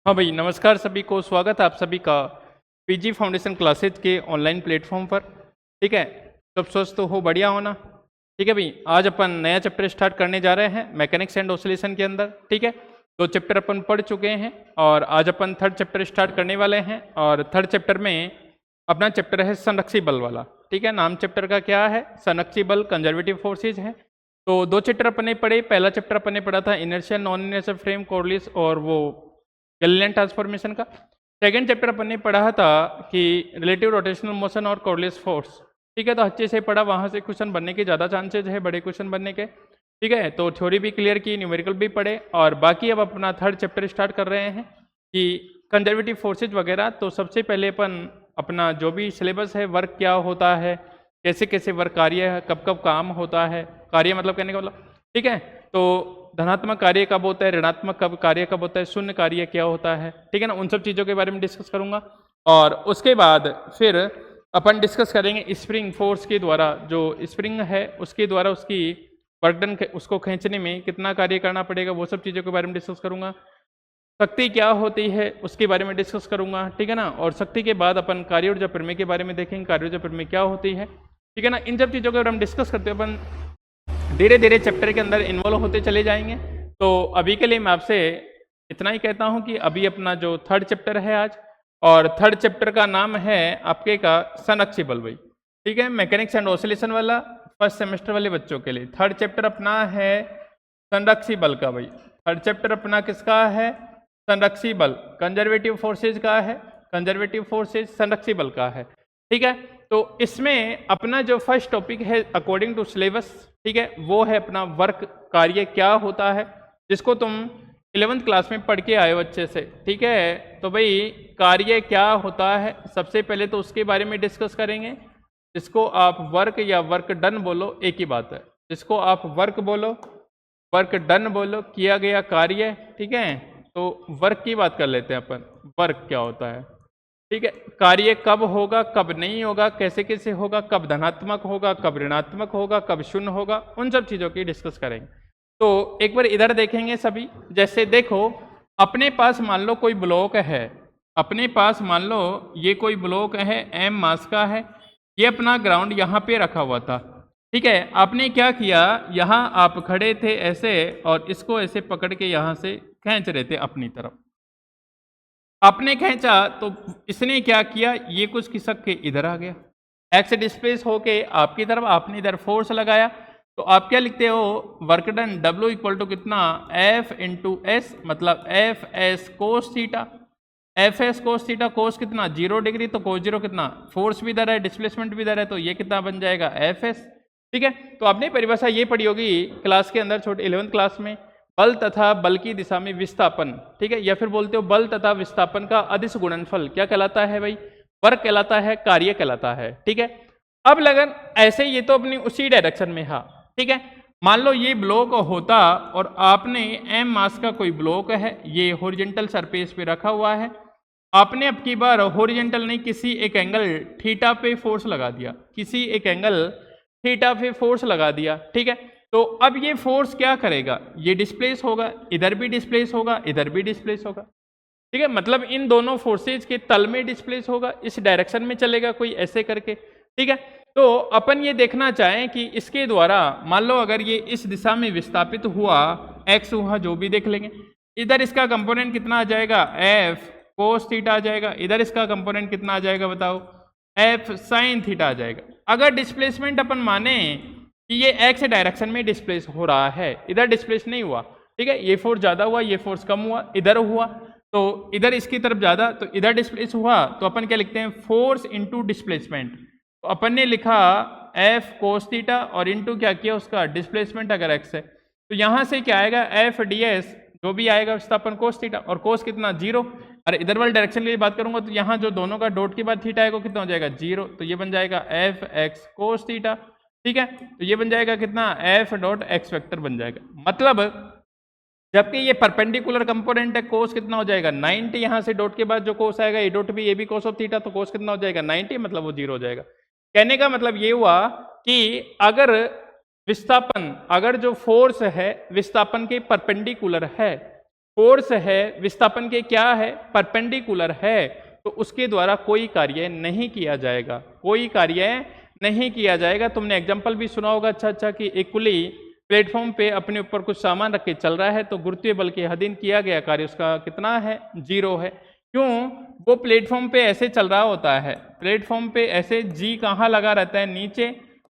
हाँ भाई, नमस्कार सभी को। स्वागत है आप सभी का पीजी फाउंडेशन क्लासेज के ऑनलाइन प्लेटफॉर्म पर। ठीक है, सब स्वस्थ हो, बढ़िया होना। ठीक है भाई, आज अपन नया चैप्टर स्टार्ट करने जा रहे हैं मैकेनिक्स एंड ऑसिलेशन के अंदर। ठीक है, दो चैप्टर अपन पढ़ चुके हैं और आज अपन थर्ड चैप्टर स्टार्ट करने वाले हैं। और थर्ड चैप्टर में अपना चैप्टर है संरक्षी बल वाला। ठीक है, नाम चैप्टर का क्या है? संरक्षी बल, कंजर्वेटिव फोर्सेज है। तो दो चैप्टर अपन ने पढ़े। पहला चैप्टर अपन ने पढ़ा था इनर्शियल नॉन इनर्शियल फ्रेम, कोरलिस और वो गैलीलियन ट्रांसफॉर्मेशन का। सेकंड चैप्टर अपन ने पढ़ा था कि रिलेटिव रोटेशनल मोशन और कोरलियस फोर्स। ठीक है, तो अच्छे से पढ़ा, वहाँ से क्वेश्चन बनने के ज़्यादा चांसेज है, बड़े क्वेश्चन बनने के। ठीक है, तो थ्योरी भी क्लियर की, न्यूमेरिकल भी पढ़े। और बाकी अब अपना थर्ड चैप्टर स्टार्ट कर रहे हैं कि कंजर्वेटिव फोर्सेज वगैरह। तो सबसे पहले अपन अपना जो भी सिलेबस है, वर्क क्या होता है, कैसे कैसे वर्क कार्य है, कब कब काम होता है, कार्य मतलब कहने का मतलब। ठीक है, तो धनात्मक कार्य कब होता है, ऋणात्मक कब कार्य कब होता है, शून्य कार्य क्या होता है। ठीक है ना, उन सब चीज़ों के बारे में डिस्कस करूंगा। और उसके बाद फिर अपन डिस्कस करेंगे स्प्रिंग फोर्स के द्वारा, जो स्प्रिंग है उसके द्वारा उसकी वर्कडन उसको खींचने में कितना कार्य करना पड़ेगा, वो सब चीज़ों के बारे में डिस्कस करूंगा। शक्ति क्या होती है उसके बारे में डिस्कस करूंगा। ठीक है ना, और शक्ति के बाद अपन कार्य ऊर्जा प्रमेय के बारे में देखेंगे, कार्य ऊर्जा प्रमेय क्या होती है। ठीक है ना, इन सब चीज़ों के बारे में डिस्कस करते हुए अपन धीरे धीरे चैप्टर के अंदर इन्वॉल्व होते चले जाएंगे। तो अभी के लिए मैं आपसे इतना ही कहता हूं कि अभी अपना जो थर्ड चैप्टर है आज, और थर्ड चैप्टर का नाम है आपके का संरक्षी बल भाई। ठीक है, मैकेनिक्स एंड ऑसिलेशन वाला फर्स्ट सेमेस्टर वाले बच्चों के लिए थर्ड चैप्टर अपना है संरक्षी बल का भाई। थर्ड चैप्टर अपना किसका है? संरक्षी बल। कंजर्वेटिव फोर्सेज का है, कंजर्वेटिव फोर्सेज संरक्षी बल का है। ठीक है, तो इसमें अपना जो फर्स्ट टॉपिक है अकॉर्डिंग टू सिलेबस, ठीक है, वो है अपना वर्क, कार्य क्या होता है, जिसको तुम 11th क्लास में पढ़ के आए हो अच्छे से। ठीक है, तो भाई कार्य क्या होता है सबसे पहले तो उसके बारे में डिस्कस करेंगे। जिसको आप वर्क या वर्क डन बोलो, एक ही बात है। जिसको आप वर्क बोलो, वर्क डन बोलो, किया गया कार्य। ठीक है, तो वर्क की बात कर लेते हैं अपन, वर्क क्या होता है। ठीक है, कार्य कब होगा, कब नहीं होगा, कैसे कैसे होगा, कब धनात्मक होगा, कब ऋणात्मक होगा, कब शून्य होगा, उन सब चीज़ों की डिस्कस करेंगे। तो एक बार इधर देखेंगे सभी। जैसे देखो, अपने पास मान लो कोई ब्लॉक है, अपने पास मान लो ये कोई ब्लॉक है, m मास का है, ये अपना ग्राउंड यहाँ पे रखा हुआ था। ठीक है, आपने क्या किया, यहाँ आप खड़े थे ऐसे और इसको ऐसे पकड़ के यहाँ से खींच रहे थे अपनी तरफ। आपने खींचा तो इसने क्या किया, ये कुछ खिसक के इधर आ गया, एक्स डिस्प्लेस होके आपकी तरफ, आपने इधर फोर्स लगाया। तो आप क्या लिखते हो, work done W equal to कितना, F इंटू एस, मतलब F S cos theta. F S cos theta, cos कितना 0 डिग्री, तो कोस 0 कितना, फोर्स भी इधर है, डिस्प्लेसमेंट भी इधर है, तो ये कितना बन जाएगा एफ एस। ठीक है, तो आपने परिभाषा ये पढ़ी होगी क्लास के अंदर, छोटे 11th क्लास में, बल तथा बल की दिशा में विस्थापन। ठीक है, या फिर बोलते हो बल तथा विस्थापन का अदिश गुणनफल क्या कहलाता है भाई, वर्क कहलाता है, कार्य कहलाता है। ठीक है, अब लगन ऐसे ये तो अपनी उसी डायरेक्शन में है। ठीक है, मान लो ये ब्लॉक होता और आपने m मास का कोई ब्लॉक है, ये हॉरिजॉन्टल सरफेस पे रखा हुआ है, आपने अब की बार हॉरिजॉन्टल नहीं, किसी एक एंगल थीटा पे फोर्स लगा दिया, किसी एक एंगल थीटा पे फोर्स लगा दिया। ठीक है, तो अब ये फोर्स क्या करेगा, ये डिस्प्लेस होगा, इधर भी डिस्प्लेस होगा, इधर भी डिस्प्लेस होगा। ठीक है, मतलब इन दोनों फोर्सेज के तल में डिस्प्लेस होगा, इस डायरेक्शन में चलेगा कोई ऐसे करके। ठीक है, तो अपन ये देखना चाहें कि इसके द्वारा मान लो अगर ये इस दिशा में विस्थापित हुआ, एक्स हुआ, जो भी देख लेंगे, इधर इसका कंपोनेंट कितना आ जाएगा, एफ कोस थीटा आ जाएगा, इधर इसका कंपोनेंट कितना आ जाएगा बताओ, एफ साइन थीटा आ जाएगा। अगर डिस्प्लेसमेंट अपन माने कि ये एक्स डायरेक्शन में डिस्प्लेस हो रहा है, इधर डिस्प्लेस नहीं हुआ। ठीक है, ये फोर्स ज्यादा हुआ, ये फोर्स कम हुआ, इधर हुआ, तो इधर इसकी तरफ ज्यादा, तो इधर डिस्प्लेस हुआ, तो अपन क्या लिखते हैं, फोर्स इनटू डिस्प्लेसमेंट। तो अपन ने लिखा एफ कोस थीटा और इनटू क्या किया उसका डिस्प्लेसमेंट, अगर एक्स है तो यहाँ से क्या आएगा, एफ डी एस, जो भी आएगा विस्थापन कोस थीटा, और कोस कितना 0। और इधर वाले डायरेक्शन के लिए बात करूंगा तो यहाँ जो दोनों का डॉट के बाद थीटा आएगा कितना हो जाएगा 0, तो ये बन जाएगा एफ एक्स कोस थीटा। ठीक है, तो ये बन जाएगा कितना, एफ डॉट एक्स वेक्टर बन जाएगा। मतलब जबकि ये परपेंडिकुलर कंपोनेंट है, कोस कितना हो जाएगा 90, यहाँ से डॉट के बाद जो कोस आएगा ये डॉट भी, ये भी कोस ऑफ थीटा, तो कोस कितना हो जाएगा 90, मतलब वो 0 हो जाएगा। कहने का मतलब ये हुआ कि अगर विस्थापन, अगर जो फोर्स है विस्थापन के परपेंडिकुलर है, फोर्स है विस्थापन के क्या है, परपेंडिकुलर है, तो उसके द्वारा कोई कार्य नहीं किया जाएगा, कोई कार्य नहीं किया जाएगा। तुमने एग्जाम्पल भी सुना होगा अच्छा कि इक्वली प्लेटफॉर्म पे अपने ऊपर कुछ सामान रख के चल रहा है तो गुरुत्वीय बल के अधीन किया गया कार्य उसका कितना है, 0 है। क्यों? वो प्लेटफॉर्म पे ऐसे चल रहा होता है, प्लेटफॉर्म पे ऐसे जी कहाँ लगा रहता है, नीचे,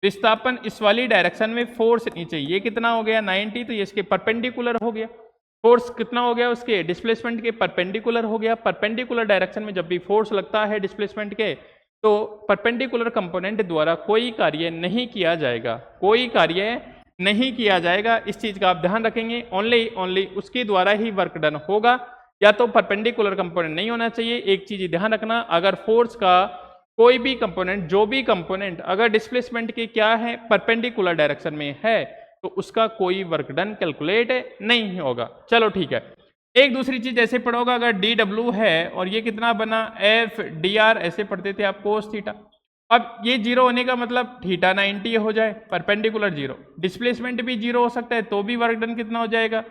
विस्थापन इस वाली डायरेक्शन में, फोर्स नीचे, ये कितना हो गया 90, तो ये इसके परपेंडिकुलर हो गया। फोर्स कितना हो गया उसके डिस्प्लेसमेंट के परपेंडिकुलर हो गया। परपेंडिकुलर डायरेक्शन में जब भी फोर्स लगता है डिस्प्लेसमेंट के तो परपेंडिकुलर कंपोनेंट द्वारा कोई कार्य नहीं किया जाएगा, कोई कार्य नहीं किया जाएगा। इस चीज का आप ध्यान रखेंगे, ओनली उसके द्वारा ही वर्क डन होगा, या तो परपेंडिकुलर कंपोनेंट नहीं होना चाहिए। एक चीज ध्यान रखना, अगर फोर्स का कोई भी कंपोनेंट, जो भी कंपोनेंट अगर डिस्प्लेसमेंट के क्या है, परपेंडिकुलर डायरेक्शन में है, तो उसका कोई वर्क डन कैलकुलेट नहीं होगा। चलो ठीक है। एक दूसरी चीज ऐसे पढ़ोगा, अगर डी डब्ल्यू है और ये कितना बना एफ डी आर, ऐसे पढ़ते थे आप कोस थीटा। अब ये 0 होने का मतलब थीटा 90 हो जाए, परपेंडिकुलर 0, डिस्प्लेसमेंट भी 0 हो सकता है तो भी वर्क डन कितना हो जाएगा,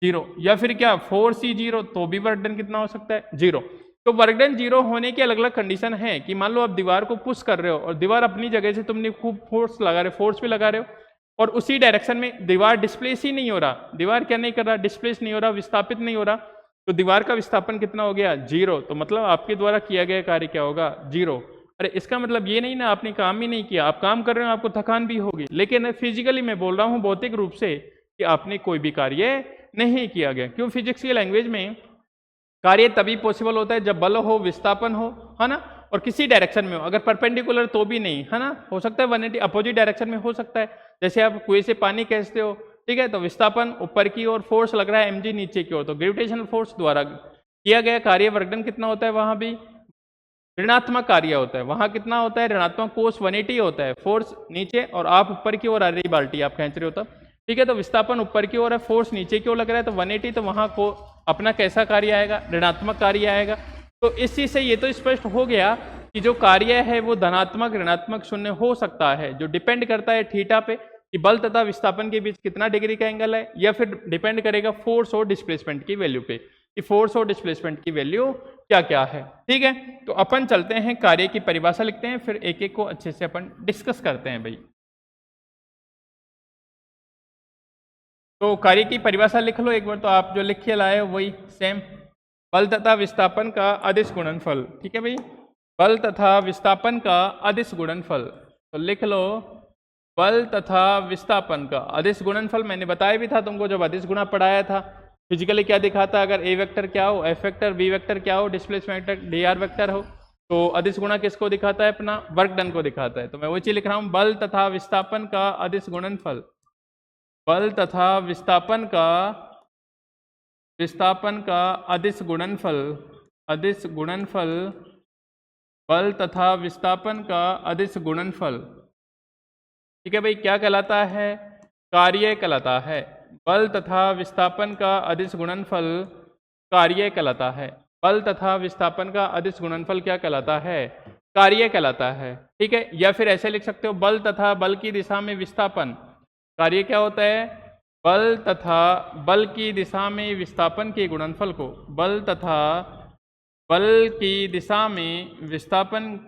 0, या फिर क्या फोर्स ही 0 तो भी वर्क डन कितना हो सकता है, 0। तो वर्क डन 0 होने के अलग अलग कंडीशन है कि मान लो आप दीवार को पुश कर रहे हो और दीवार अपनी जगह से तुमने खूब फोर्स लगा रहे हो, फोर्स भी लगा रहे हो, और उसी डायरेक्शन में दीवार डिस्प्लेस ही नहीं हो रहा, दीवार क्या नहीं कर रहा, डिस्प्लेस नहीं हो रहा, विस्थापित नहीं हो रहा, तो दीवार का विस्थापन कितना हो गया, 0। तो मतलब आपके द्वारा किया गया कार्य क्या होगा, 0। अरे इसका मतलब ये नहीं ना आपने काम ही नहीं किया, आप काम कर रहे हो, आपको थकान भी होगी, लेकिन फिजिकली मैं बोल रहा हूँ भौतिक रूप से कि आपने कोई भी कार्य नहीं किया गया। क्यों? फिजिक्स की लैंग्वेज में कार्य तभी पॉसिबल होता है जब बल हो, विस्थापन हो, है ना, और किसी डायरेक्शन में हो। अगर परपेंडिकुलर तो भी नहीं, है ना, हो सकता है 180 अपोजिट डायरेक्शन में हो सकता है। जैसे आप कुएं से पानी खींचते हो, ठीक है, तो विस्थापन ऊपर की ओर, फोर्स लग रहा है mg नीचे की ओर, तो ग्रेविटेशनल फोर्स द्वारा किया गया कार्य वर्क डन कितना होता है, वहां भी ऋणात्मक कार्य होता है। वहां कितना होता है, ऋणात्मक कोस 180 होता है, फोर्स नीचे और आप ऊपर की ओर आ रही बाल्टी आप खींच रहे हो तब, ठीक है, तो विस्थापन ऊपर की ओर है, फोर्स नीचे की ओर लग रहा है, तो 180, तो वहां को अपना कैसा कार्य आएगा, ऋणात्मक कार्य आएगा। तो इस चीज से ये तो स्पष्ट हो गया कि जो कार्य है वो धनात्मक, ऋणात्मक, शून्य हो सकता है, जो डिपेंड करता है थीटा पे कि बल तथा विस्थापन के बीच कितना डिग्री का एंगल है, या फिर डिपेंड करेगा फोर्स और डिस्प्लेसमेंट की वैल्यू पे कि फोर्स और डिस्प्लेसमेंट की वैल्यू क्या क्या है। ठीक है, तो अपन चलते हैं कार्य की परिभाषा लिखते हैं, फिर एक एक को अच्छे से अपन डिस्कस करते हैं भाई। तो कार्य की परिभाषा लिख लो एक बार, तो आप जो लिख के लाए हो वही सेम, बल तथा विस्थापन का अदिश गुणनफल। ठीक है भाई, बल तथा विस्थापन का अदिश गुणनफल, तो लिख लो बल तथा विस्थापन का अदिश गुणनफल। मैंने बताया भी था तुमको जब अदिश गुणा पढ़ाया था, फिजिकली क्या दिखाता है, अगर ए वेक्टर क्या हो, एफ वेक्टर, बी वेक्टर क्या हो, displacement vector D R vector हो, तो अदिश गुणा किसको दिखाता है, अपना वर्क डन को दिखाता है। तो मैं वही चीज लिख रहा हूँ, बल तथा विस्थापन का अदिश गुणनफल, बल तथा विस्थापन का अदिश गुणनफल, अदिश गुणनफल, बल तथा विस्थापन का अदिश गुणनफल। ठीक है भाई, क्या कहलाता है, कार्य कहलाता है। बल तथा विस्थापन का अदिश गुणनफल कार्य कहलाता है। बल तथा विस्थापन का अदिश गुणनफल क्या कहलाता है, कार्य कहलाता है। ठीक है, या फिर ऐसे लिख सकते हो, बल तथा बल की दिशा में विस्थापन, कार्य क्या होता है, बल तथा बल की दिशा में विस्थापन के गुणनफल को, बल तथा बल की दिशा में विस्थापन,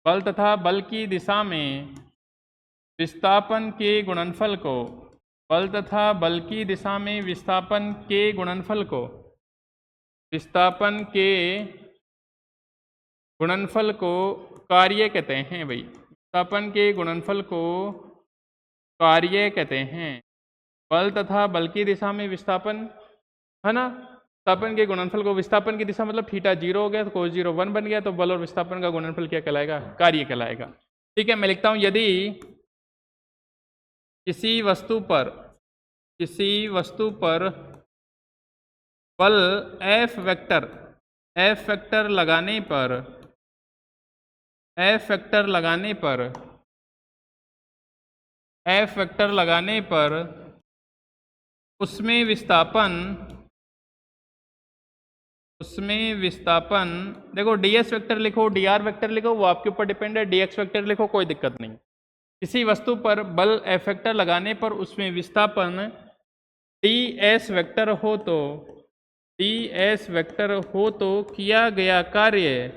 बल तथा बल की दिशा में विस्थापन के गुणनफल को, बल तथा बल की दिशा में विस्थापन के गुणनफल को, विस्थापन के गुणनफल को कार्य कहते हैं भाई। विस्थापन के गुणनफल को कार्य कहते हैं। बल तथा बल की दिशा में विस्थापन, है ना, विस्थापन के गुणनफल को, विस्थापन की दिशा मतलब थीटा 0 हो गया तो कोस 0 1 बन गया, तो बल और विस्थापन का गुणनफल क्या कहलाएगा, कार्य कहलाएगा। ठीक है, मैं लिखता हूं, यदि किसी वस्तु पर बल F वेक्टर लगाने पर, F वेक्टर लगाने पर उसमें विस्थापन, देखो ds वेक्टर लिखो, dr वेक्टर लिखो, वो आपके ऊपर डिपेंड है, dx वेक्टर लिखो, कोई दिक्कत नहीं। किसी वस्तु पर बल F वेक्टर लगाने पर उसमें विस्थापन ds वेक्टर हो तो डी एस वेक्टर हो तो किया गया कार्य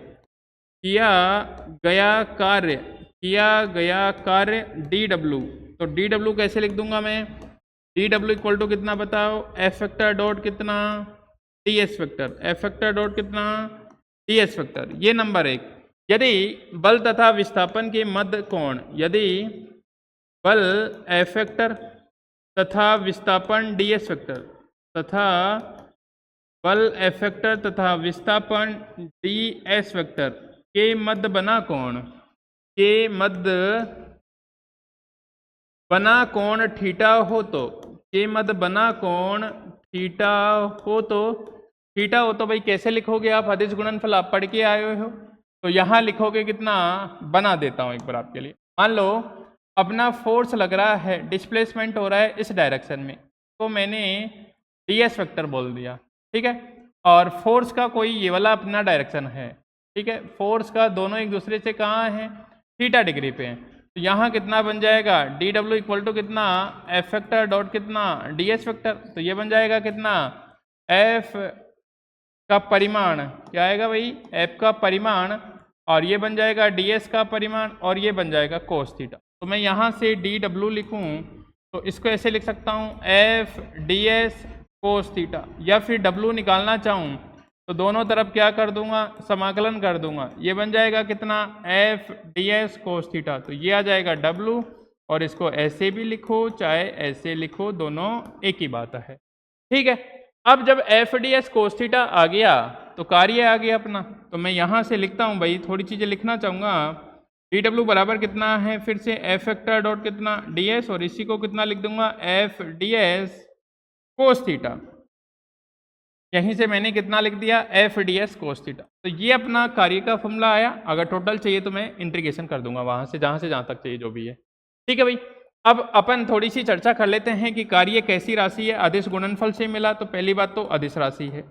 डी डब्ल्यू। तो डी डब्ल्यू कैसे लिख दूंगा मैं, डी डब्ल्यू इक्वल टू कितना बताओ, एफ वेक्टर डॉट कितना D S vector, F vector dot कितना डी एस वेक्टर। ये नंबर एक। यदि बल तथा विस्थापन के मध्य कोण, यदि बल एफ वेक्टर तथा विस्थापन डी एस वेक्टर तथा बल एफ वेक्टर तथा विस्थापन डी एस वेक्टर के मध्य बना कोण, के मध्य बना कोण थीटा हो तो, के मध्य बना कोण थीटा हो तो भाई कैसे लिखोगे आप, अदिश गुणनफल आप पढ़ के आए हो, तो यहाँ लिखोगे कितना, बना देता हूँ एक बार आपके लिए। मान लो अपना फोर्स लग रहा है, डिस्प्लेसमेंट हो रहा है इस डायरेक्शन में, तो मैंने डी एस वेक्टर बोल दिया, ठीक है। और फोर्स का कोई ये वाला अपना डायरेक्शन है, ठीक है, फोर्स का दोनों एक दूसरे से कहाँ है, थीटा डिग्री पे है। तो यहाँ कितना बन जाएगा, डी डब्ल्यू इक्वल टू कितना एफ वेक्टर डॉट कितना डी एस वेक्टर। तो ये बन जाएगा कितना, एफ का परिमाण, क्या आएगा भाई, एफ का परिमाण, और ये बन जाएगा डी एस का परिमाण, और ये बन जाएगा कोस थीटा। तो मैं यहाँ से डी डब्ल्यू लिखूँ तो इसको ऐसे लिख सकता हूँ, F D S cos theta, या फिर डब्ल्यू निकालना चाहूँ तो दोनों तरफ क्या कर दूंगा, समाकलन कर दूंगा। ये बन जाएगा कितना, F D S cos theta. तो ये आ जाएगा डब्ल्यू, और इसको ऐसे भी लिखो चाहे ऐसे लिखो, दोनों एक ही बात है, ठीक है। अब जब F D S cos theta आ गया तो कार्य आ गया अपना। तो मैं यहाँ से लिखता हूँ भाई, थोड़ी चीज़ें लिखना चाहूँगा। डी डब्ल्यू बराबर कितना है, फिर से एफ वेक्टर डॉट कितना डी एस, और इसी को कितना लिख दूंगा, F D S cos theta. यहीं से मैंने कितना लिख दिया, F D S cos theta. तो ये अपना कार्य का फॉर्मूला आया। अगर टोटल चाहिए तो मैं इंटीग्रेशन कर दूंगा वहाँ से जहाँ तक चाहिए जो भी है, ठीक है भाई। अब अपन थोड़ी सी चर्चा कर लेते हैं कि कार्य कैसी राशि है। अदिश गुणनफल से मिला तो पहली बात तो अदिश राशि है,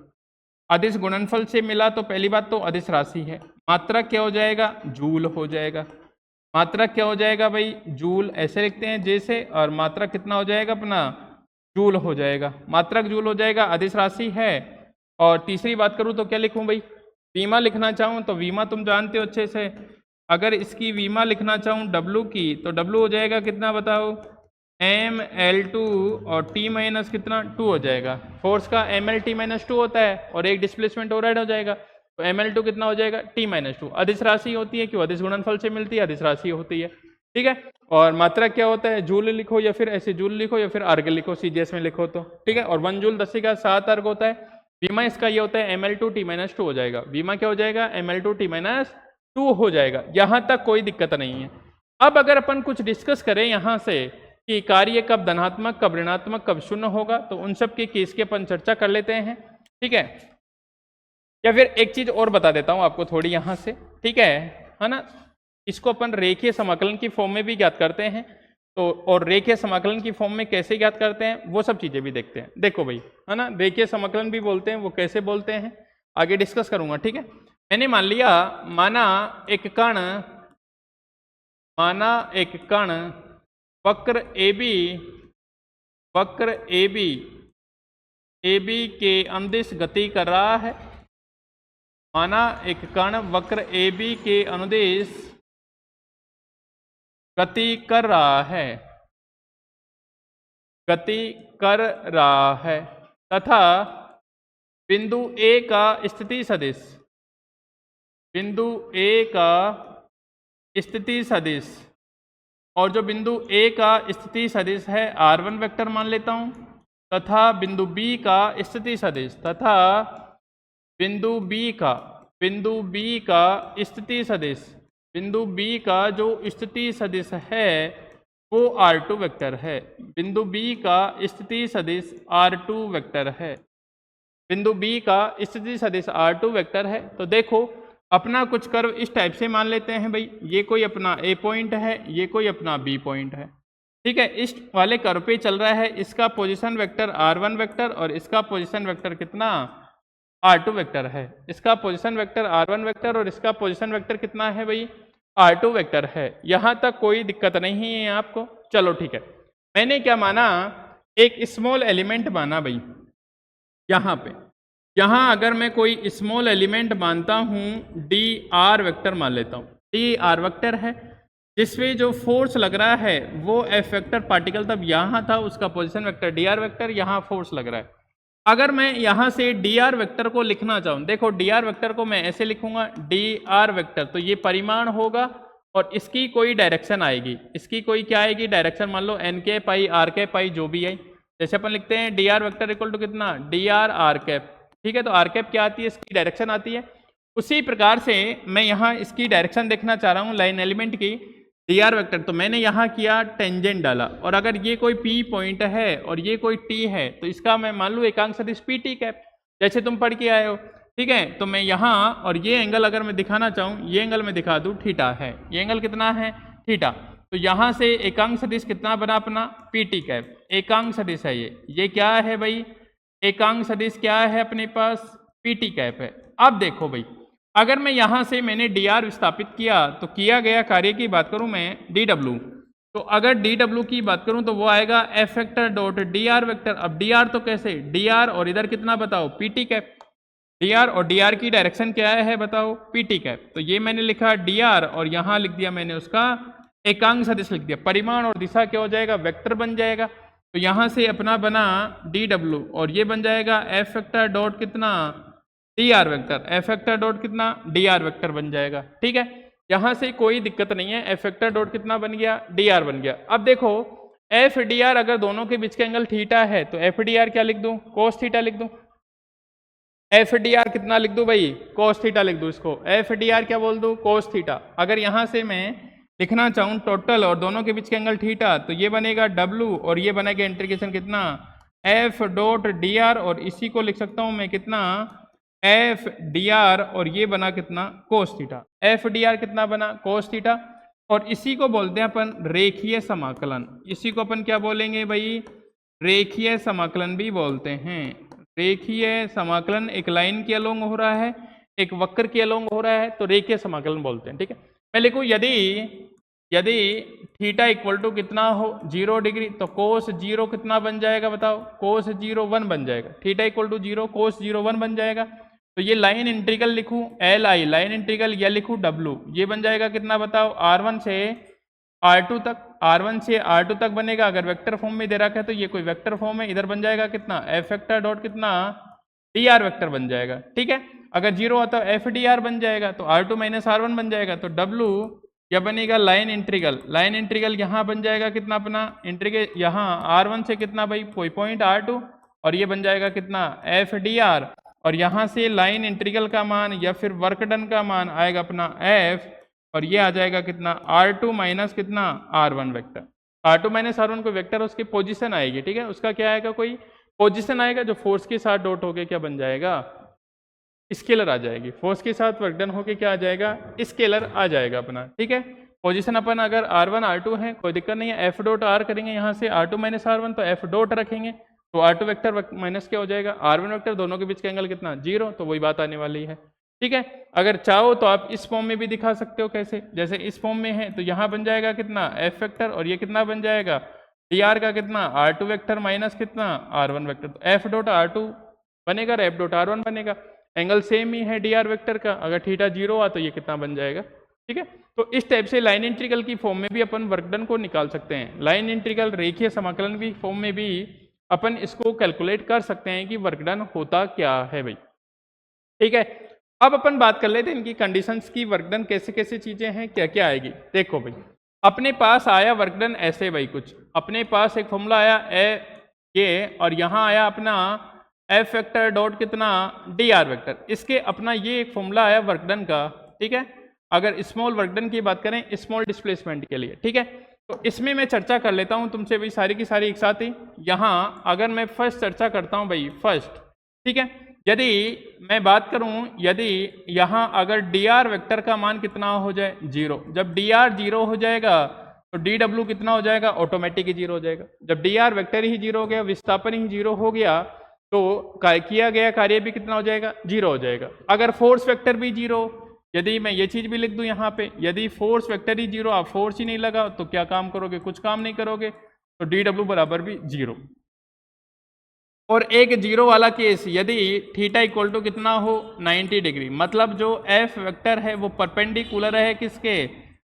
अदिश गुणनफल से मिला तो पहली बात तो अदिश राशि है। मात्रक क्या हो जाएगा, जूल हो जाएगा। मात्रक क्या हो जाएगा भाई, जूल, ऐसे लिखते हैं जैसे, और मात्रक कितना हो जाएगा अपना, जूल हो जाएगा। मात्रक जूल हो जाएगा, अदिश राशि है। और तीसरी बात करूँ तो क्या लिखूँ भाई, वीमा लिखना चाहूँ तो वीमा तुम जानते हो अच्छे से। अगर इसकी वीमा लिखना चाहूँ डब्लू की, तो डब्लू हो जाएगा कितना बताओ, एम एल टू, और टी माइनस कितना 2 हो जाएगा। फोर्स का एम एल टी माइनस 2 होता है, और एक डिस्प्लेसमेंट ओवरहेड हो जाएगा, तो एम एल टू कितना हो जाएगा, टी माइनस 2। अदिश राशि होती है, क्यों, अदिश गुणनफल से मिलती है, अदिश राशि होती है, ठीक है। और मात्रा क्या होता है, जूल लिखो, या फिर ऐसे जूल लिखो, या फिर अर्ग लिखो, सीजीएस में लिखो तो, ठीक है। और 1 जूल 10 का 7 अर्ग होता है। वीमा इसका ये होता है, M L two T minus 2 हो जाएगा। वीमा क्या हो जाएगा, M L two T minus 2 हो जाएगा। यहाँ तक कोई दिक्कत नहीं है। अब अगर अपन कुछ डिस्कस करें यहाँ से कि कार्य कब धनात्मक, कब ऋणात्मक, कब शून्य होगा, तो उन सब के केस की अपन चर्चा कर लेते हैं, ठीक है। या फिर एक चीज और बता देता हूँ आपको थोड़ी यहाँ से, ठीक है ना। इसको अपन रेखीय समाकलन की फॉर्म में भी ज्ञात करते हैं, तो और रेखीय समाकलन की फॉर्म में कैसे ज्ञात करते हैं वो सब चीजें भी देखते हैं। देखो भाई, है ना, रेखीय समाकलन भी बोलते हैं, वो कैसे बोलते हैं आगे डिस्कस करूंगा, ठीक है। मैंने मान लिया, माना एक कण वक्र AB के अनुदिश गति कर रहा है। माना एक कण वक्र AB के अनुदिश गति कर रहा है तथा बिंदु A का स्थिति सदिश, और जो बिंदु A का स्थिति सदिश है R1 वेक्टर मान लेता हूं, तथा बिंदु B का स्थिति सदिश, तथा बिंदु B का जो स्थिति सदिश है वो R2 वेक्टर है। बिंदु B का स्थिति सदिश R2 वेक्टर है। बिंदु B का स्थिति सदिश R2 वेक्टर है। तो देखो अपना कुछ कर्व इस टाइप से मान लेते हैं भाई, ये कोई अपना A पॉइंट है, ये कोई अपना B पॉइंट है, ठीक है। इस वाले कर्व पे चल रहा है, इसका पोजीशन वेक्टर R1 वेक्टर और इसका पोजीशन वेक्टर कितना R2 वेक्टर है। इसका पोजीशन वेक्टर R1 वेक्टर और इसका पोजीशन वेक्टर कितना है भाई R2 वेक्टर है। यहाँ तक कोई दिक्कत नहीं है आपको, चलो ठीक है। मैंने क्या माना, एक स्मॉल एलिमेंट माना भाई यहाँ पे, यहाँ अगर मैं कोई स्मॉल एलिमेंट मानता हूँ डी आर वेक्टर मान लेता हूँ, डी आर वेक्टर है जिसमें जो फोर्स लग रहा है वो एफ वेक्टर पार्टिकल तब यहाँ था, उसका position vector D R vector, यहाँ फोर्स लग रहा है। अगर मैं यहाँ से डी आर वेक्टर को लिखना चाहूँ, देखो डी आर वेक्टर को मैं ऐसे लिखूंगा डी आर वेक्टर, तो ये परिमाण होगा और इसकी कोई डायरेक्शन आएगी, इसकी कोई क्या आएगी डायरेक्शन, मान लो एन के पाई आर के पाई जो भी आई, जैसे अपन लिखते हैं d are vector equal to कितना डी आर आर कैप, ठीक है। तो आर कैप क्या आती है, इसकी डायरेक्शन आती है। उसी प्रकार से मैं यहाँ इसकी डायरेक्शन देखना चाह रहा हूँ लाइन एलिमेंट की डी आर वेक्टर, तो मैंने यहाँ किया टेंजेंट डाला, और अगर ये कोई पी पॉइंट है और ये कोई टी है तो इसका मैं मान लूँ एकांक सदिश पी टी कैप, जैसे तुम पढ़ के आए हो, ठीक है। तो मैं यहाँ और ये एंगल अगर मैं दिखाना चाहूँ, ये एंगल मैं दिखा दूँ थीटा है, ये एंगल कितना है थीटा, तो यहाँ से एकांक सदिश कितना बना अपना पी टी कैप, एकांक सदिश है ये क्या है भाई, एकांक सदिश क्या है अपने पास पी टी कैप है। अब देखो भाई, अगर मैं यहाँ से मैंने डी आर विस्थापित किया तो किया गया कार्य की बात करूँ मैं डी डब्ल्यू, तो अगर डी डब्ल्यू की बात करूँ तो वो आएगा F vector dot D R vector. अब डी आर तो कैसे, डी आर और इधर कितना बताओ P T cap, D R और डी आर की डायरेक्शन क्या है बताओ पी टी कैप, तो ये मैंने लिखा डी आर और यहाँ लिख दिया मैंने उसका एकांक सदिश लिख दिया, परिमाण और दिशा क्या हो जाएगा वेक्टर बन जाएगा। तो यहाँ से अपना बना डी डब्ल्यू और ये बन जाएगा एफ वेक्टर डॉट कितना D R vector, F vector dot कितना डी आर वेक्टर बन जाएगा, ठीक है। यहाँ से कोई दिक्कत नहीं है, एफ वेक्टर डॉट कितना बन गया डी आर बन गया। अब देखो एफ डी आर अगर दोनों के बीच का एंगल थीटा है तो एफ डी आर क्या लिख दूं, कोस थीटा लिख दूं, एफ डी आर कितना लिख दूं भाई कोस थीटा लिख दूं, इसको एफ डी आर क्या बोल दूं कोस थीटा। अगर यहाँ से मैं लिखना चाहूँ टोटल और दोनों के बीच का एंगल थीटा तो ये बनेगा डब्लू और ये बनेगा इंटीग्रेशन कितना एफ डॉट डी आर, और इसी को लिख सकता हूँ मैं कितना एफ डी आर और ये बना कितना कोस थीटा, एफ डी आर कितना बना कोस थीटा। और इसी को बोलते हैं अपन रेखीय समाकलन, इसी को अपन क्या बोलेंगे भाई रेखीय समाकलन भी बोलते हैं। रेखीय समाकलन एक लाइन के अलोंग हो रहा है, एक वक्र के अलोंग हो रहा है, तो रेखीय समाकलन बोलते हैं, ठीक है। मैं लिखूँ यदि थीटा इक्वल टू कितना हो 0 डिग्री तो कोस 0 कितना बन जाएगा बताओ, कोस 0 1 बन जाएगा, थीटा इक्वल टू 0 कोस 0 1 बन जाएगा। तो ये लाइन इंटीग्रल लिखूं एल आई लाइन इंटीग्रल, या लिखूं डब्लू, ये बन जाएगा कितना बताओ R1 से R2 तक, R1 से R2 तक बनेगा। अगर वेक्टर फॉर्म में दे रखा है तो ये कोई वेक्टर फॉर्म है, इधर बन जाएगा कितना एफ वेक्टर डॉट कितना डी आर वेक्टर बन जाएगा, ठीक है। अगर 0 आता है एफ डी आर बन जाएगा, तो R2 माइनस R1 बन जाएगा, तो डब्लू क्या बनेगा लाइन इंटीग्रल, लाइन इंटीग्रल यहाँ बन जाएगा कितना अपना इंटीग्रल यहाँ R1 से कितना भाई कोई पॉइंट R2 और ये बन जाएगा कितना एफ डी आर, और यहाँ से लाइन इंटीग्रल का मान या फिर वर्क डन का मान आएगा अपना एफ, और ये आ जाएगा कितना R2 माइनस कितना R1 vector, R2 minus R1 को वेक्टर उसकी पोजीशन आएगी, ठीक है, उसका क्या आएगा कोई पोजीशन आएगा जो फोर्स के साथ डॉट होके क्या बन जाएगा स्केलर आ जाएगी, फोर्स के साथ वर्क डन होके क्या आ जाएगा स्केलर आ जाएगा अपना, ठीक है। पोजीशन अपन अगर R1 R2 है कोई दिक्कत नहीं है, एफ डॉट आर करेंगे यहाँ से R2 माइनस R1 तो एफ डॉट रखेंगे तो R2 वेक्टर माइनस क्या हो जाएगा R1 वेक्टर, दोनों के बीच का एंगल कितना 0, तो वही बात आने वाली है, ठीक है। अगर चाहो तो आप इस फॉर्म में भी दिखा सकते हो, कैसे जैसे इस फॉर्म में है तो यहाँ बन जाएगा कितना एफ वेक्टर और ये कितना बन जाएगा डी आर का कितना R2 वेक्टर माइनस कितना R1 वेक्टर, तो एफ डॉट R2 बनेगा और एफ डॉट R1 बनेगा, एंगल सेम ही है डी आर वेक्टर का, अगर थीटा 0 आ तो ये कितना बन जाएगा, ठीक है। तो इस टाइप से लाइन इंटीग्रल की फॉर्म में भी अपन वर्क डन को निकाल सकते हैं, लाइन इंटीग्रल रेखीय समाकलन की फॉर्म में भी अपन इसको कैलकुलेट कर सकते हैं कि वर्क डन होता क्या है भाई, ठीक है। अब अपन बात कर लेते हैं इनकी कंडीशंस की, वर्क डन कैसे कैसे चीजें हैं क्या क्या आएगी। देखो भाई अपने पास आया वर्क डन ऐसे भाई, कुछ अपने पास एक फॉर्मूला आया ये और यहाँ आया अपना एफ वेक्टर डॉट कितना डी आर वेक्टर, इसके अपना ये एक फॉर्मूला आया वर्क डन का, ठीक है। अगर स्मॉल वर्क डन की बात करें स्मॉल डिस्प्लेसमेंट के लिए, ठीक है, तो इसमें मैं चर्चा कर लेता हूं तुमसे भाई सारी की सारी एक साथ ही। यहाँ अगर मैं फर्स्ट चर्चा करता हूं भाई फर्स्ट, ठीक है, यदि मैं बात करूं यदि यहाँ अगर डी आर वेक्टर का मान कितना हो जाए 0, जब डी आर 0 हो जाएगा तो डी डब्ल्यू कितना हो जाएगा ऑटोमेटिक ही 0 हो जाएगा। जब डी आर वेक्टर ही 0 हो गया, विस्थापन ही 0 हो गया, तो किया गया कार्य भी कितना हो जाएगा 0 हो जाएगा। अगर फोर्स वेक्टर भी 0, यदि मैं ये चीज भी लिख दूं यहाँ पे, यदि फोर्स वेक्टर ही 0 आप फोर्स ही नहीं लगा तो क्या काम करोगे, कुछ काम नहीं करोगे, तो डी डब्ल्यू बराबर भी 0। और एक जीरो वाला केस, यदि थीटा इक्वल टू कितना हो 90 डिग्री, मतलब जो एफ वेक्टर है वो परपेंडिकुलर है किसके,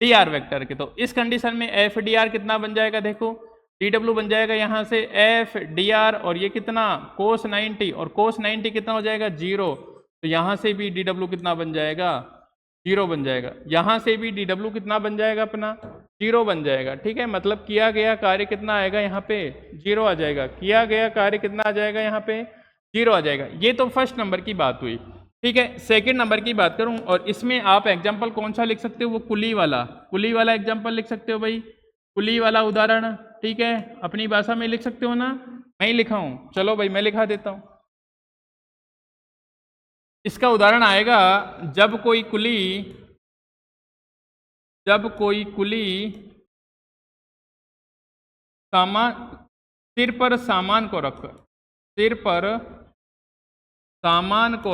डी आर वेक्टर के। तो इस कंडीशन में एफ डी आर कितना बन जाएगा, देखो डी डब्ल्यू बन जाएगा यहाँ से एफ डी आर, और ये कितना कोस 90, और कोस 90 कितना हो जाएगा 0, तो यहाँ से भी डी डब्ल्यू कितना बन जाएगा 0 बन जाएगा, यहाँ से भी डी डब्ल्यू कितना बन जाएगा अपना 0 बन जाएगा। ठीक है, मतलब किया गया कार्य कितना आएगा यहाँ पे 0 आ जाएगा, किया गया कार्य कितना आ जाएगा यहाँ पे 0 आ जाएगा। ये तो फर्स्ट नंबर की बात हुई। ठीक है, सेकंड नंबर की बात करूं, और इसमें आप एग्जाम्पल कौन सा लिख सकते हो, वो कुली वाला एग्जाम्पल लिख सकते हो भाई, कुली वाला उदाहरण। ठीक है, अपनी भाषा में लिख सकते हो ना, मैं ही लिखा हूं, चलो भाई मैं लिखा देता हूं। इसका उदाहरण आएगा, जब कोई कुली सामान सिर पर सामान को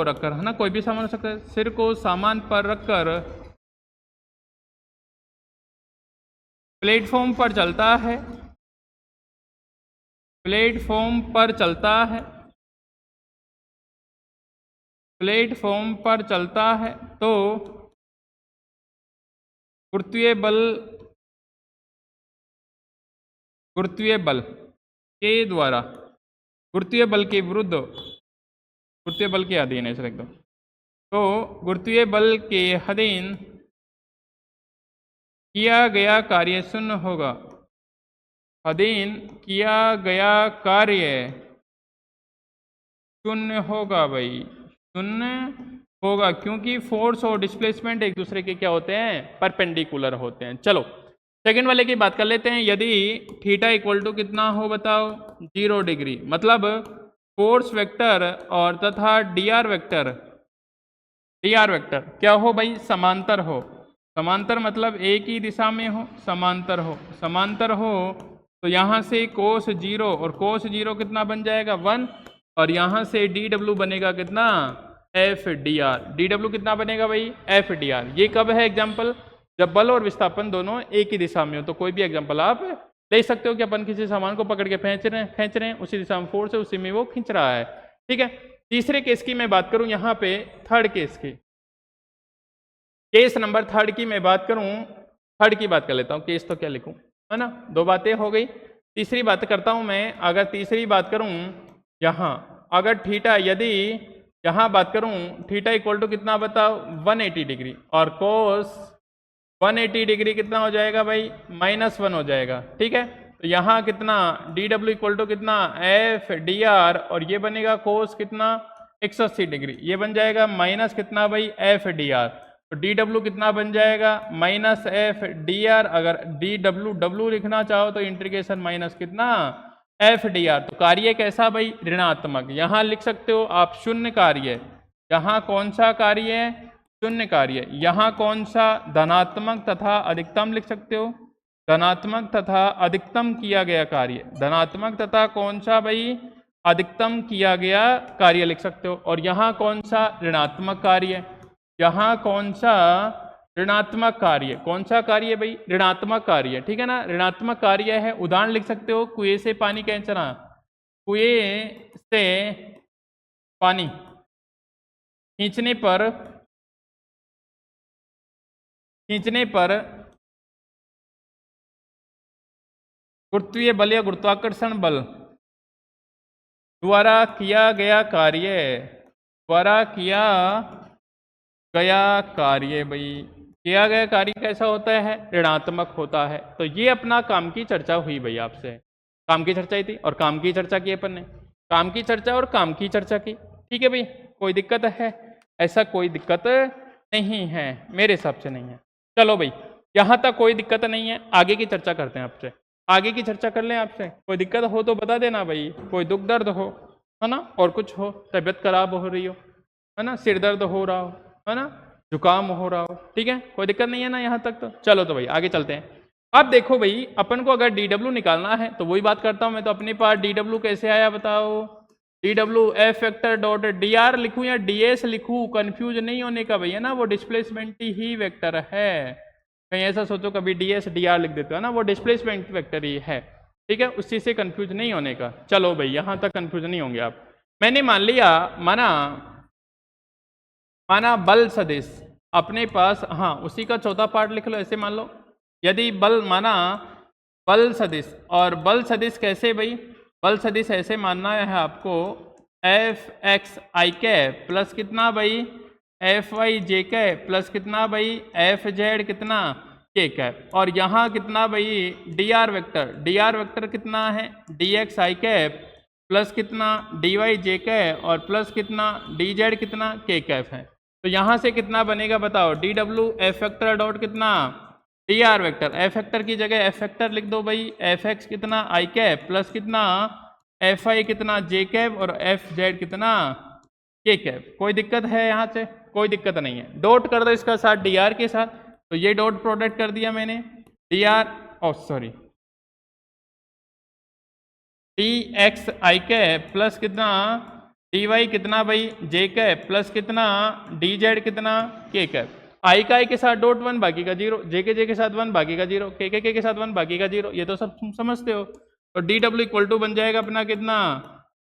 रखकर, है ना, कोई भी सामान हो सकता है, सिर को सामान पर रखकर प्लेटफॉर्म पर चलता है, तो गुरुत्वीय बल के द्वारा, गुरुत्वीय बल के विरुद्ध, गुरुत्वीय बल के अधीन है एकदम, तो गुरुत्वीय बल के अधीन किया गया कार्य शून्य होगा, अधीन किया गया कार्य शून्य होगा भाई, शून्य होगा, क्योंकि फोर्स और डिस्प्लेसमेंट एक दूसरे के क्या होते हैं, परपेंडिकुलर होते हैं। चलो सेकंड वाले की बात कर लेते हैं, यदि थीटा इक्वल टू कितना हो बताओ 0 डिग्री, मतलब फोर्स वेक्टर और तथा डी आर वेक्टर क्या हो भाई, समांतर हो, समांतर मतलब एक ही दिशा में हो, समांतर हो, तो यहाँ से कोस 0 और कोस 0 कितना बन जाएगा 1, और यहाँ से डी डब्ल्यू बनेगा कितना F D R, D W कितना बनेगा भाई एफ डी आर। ये कब है एग्जाम्पल, जब बल और विस्थापन दोनों एक ही दिशा में हो। तो कोई भी एग्जाम्पल आप ले सकते हो कि अपन किसी सामान को पकड़ के खींच रहे हैं, उसी दिशा में फोर्स है, उसी में वो खींच रहा है। ठीक है, तीसरे केस की मैं बात करूं, यहाँ पे थर्ड केस की, केस नंबर थर्ड की मैं बात करूं, थर्ड की बात कर लेता हूं, केस तो क्या लिखूं, है ना, 2 बातें हो गई। तीसरी बात करता हूं मैं, अगर तीसरी बात करूं यहाँ, अगर थीटा, यदि यहाँ बात करूं थीटा इक्वल टू कितना बताओ 180 डिग्री, और कोस 180 डिग्री कितना हो जाएगा भाई -1 हो जाएगा। ठीक है, तो यहाँ कितना डी डब्ल्यू इक्वल टू कितना एफ डी आर, और ये बनेगा कोस कितना 180 डिग्री, ये बन जाएगा माइनस कितना भाई एफ डी आर, तो डी डब्ल्यू कितना बन जाएगा माइनस एफ डी आर। अगर डी डब्ल्यू लिखना चाहो तो इंटीग्रेशन माइनस कितना एफ डी आर। तो कार्य कैसा भाई ऋणात्मक, यहाँ लिख सकते हो आप शून्य कार्य, यहाँ कौन सा कार्य है शून्य कार्य, यहाँ कौन सा धनात्मक तथा अधिकतम लिख सकते हो, धनात्मक तथा अधिकतम किया गया कार्य, धनात्मक तथा कौन सा भाई अधिकतम किया गया कार्य लिख सकते हो। और यहाँ कौन सा ऋणात्मक कार्य, यहाँ कौन सा ऋणात्मक कार्य, कौन सा कार्य भाई ऋणात्मक कार्य। ठीक है ना, ऋणात्मक कार्य है, उदाहरण लिख सकते हो, कुएं से पानी खींचना, कुएं से पानी खींचने पर गुरुत्वीय बल या गुरुत्वाकर्षण बल द्वारा किया गया कार्य भाई, किया गया कार्य कैसा होता है ऋणात्मक होता है। तो ये अपना काम की चर्चा हुई भाई, आपसे काम की चर्चा ही थी, और काम की चर्चा की अपन ने, काम की चर्चा और काम की चर्चा की। ठीक है भाई, कोई दिक्कत है, ऐसा कोई दिक्कत नहीं है, मेरे हिसाब से नहीं है। चलो भाई, यहाँ तक कोई दिक्कत नहीं है, आगे की चर्चा करते हैं आपसे, आगे की चर्चा कर लें आपसे। कोई दिक्कत हो तो बता देना भाई, कोई दुख दर्द हो, है ना, और कुछ हो, तबीयत खराब हो रही हो, है ना, सिर दर्द हो रहा हो, है ना, जुकाम हो रहा हो, ठीक है, कोई दिक्कत नहीं है ना यहाँ तक। तो चलो तो भाई आगे चलते हैं। अब देखो भाई, अपन को अगर डी डब्ल्यू निकालना है तो वही बात करता हूँ मैं, तो अपने पास डी डब्ल्यू कैसे आया बताओ, D W F vector dot D R लिखूँ या डी एस लिखूँ, कन्फ्यूज नहीं होने का भैया ना, वो डिस्प्लेसमेंट ही वेक्टर है, कहीं ऐसा सोचो कभी डी एस डी आर लिख देते हो ना, वो डिस्प्लेसमेंट वेक्टर ही है। ठीक है, उस चीज़ से कंफ्यूज नहीं होने का। चलो भाई यहाँ तक कंफ्यूज नहीं होंगे आप। मैंने मान लिया माना बल सदिश अपने पास, हाँ उसी का चौथा पार्ट लिख लो, ऐसे मान लो यदि बल माना बल सदिश, और बल सदिश कैसे भाई, बल सदिश ऐसे मानना है आपको, F x I cap plus कितना भाई एफ वाई जे कैप प्लस कितना भाई एफ जेड कितना के कैप, और यहाँ कितना भाई डी आर वेक्टर कितना है D X I cap plus कितना डी वाई जे कैप और प्लस कितना डी जेड कितना के कैप है। तो यहाँ से कितना बनेगा बताओ, D W F vector dot कितना D R vector, F vector की जगह एफ वेक्टर लिख दो भाई, एफ एक्स कितना आई कैप प्लस कितना एफ आई कितना जे कैप और एफ जेड कितना के कैप। कोई दिक्कत है यहाँ से? कोई दिक्कत नहीं है। डॉट कर दो इसका साथ डी आर के साथ, तो ये डॉट प्रोडक्ट कर दिया मैंने, D R sorry D X I cap plus कितना डी वाई कितना भाई जे कैप प्लस कितना डी जेड कितना के कैप। आई का आई के साथ डॉट 1 बाकी का 0, जे के साथ 1 बाकी का 0, के साथ 1 बाकी का 0, ये तो सब तुम समझते हो। तो डी डब्ल्यू इक्वल टू बन जाएगा अपना कितना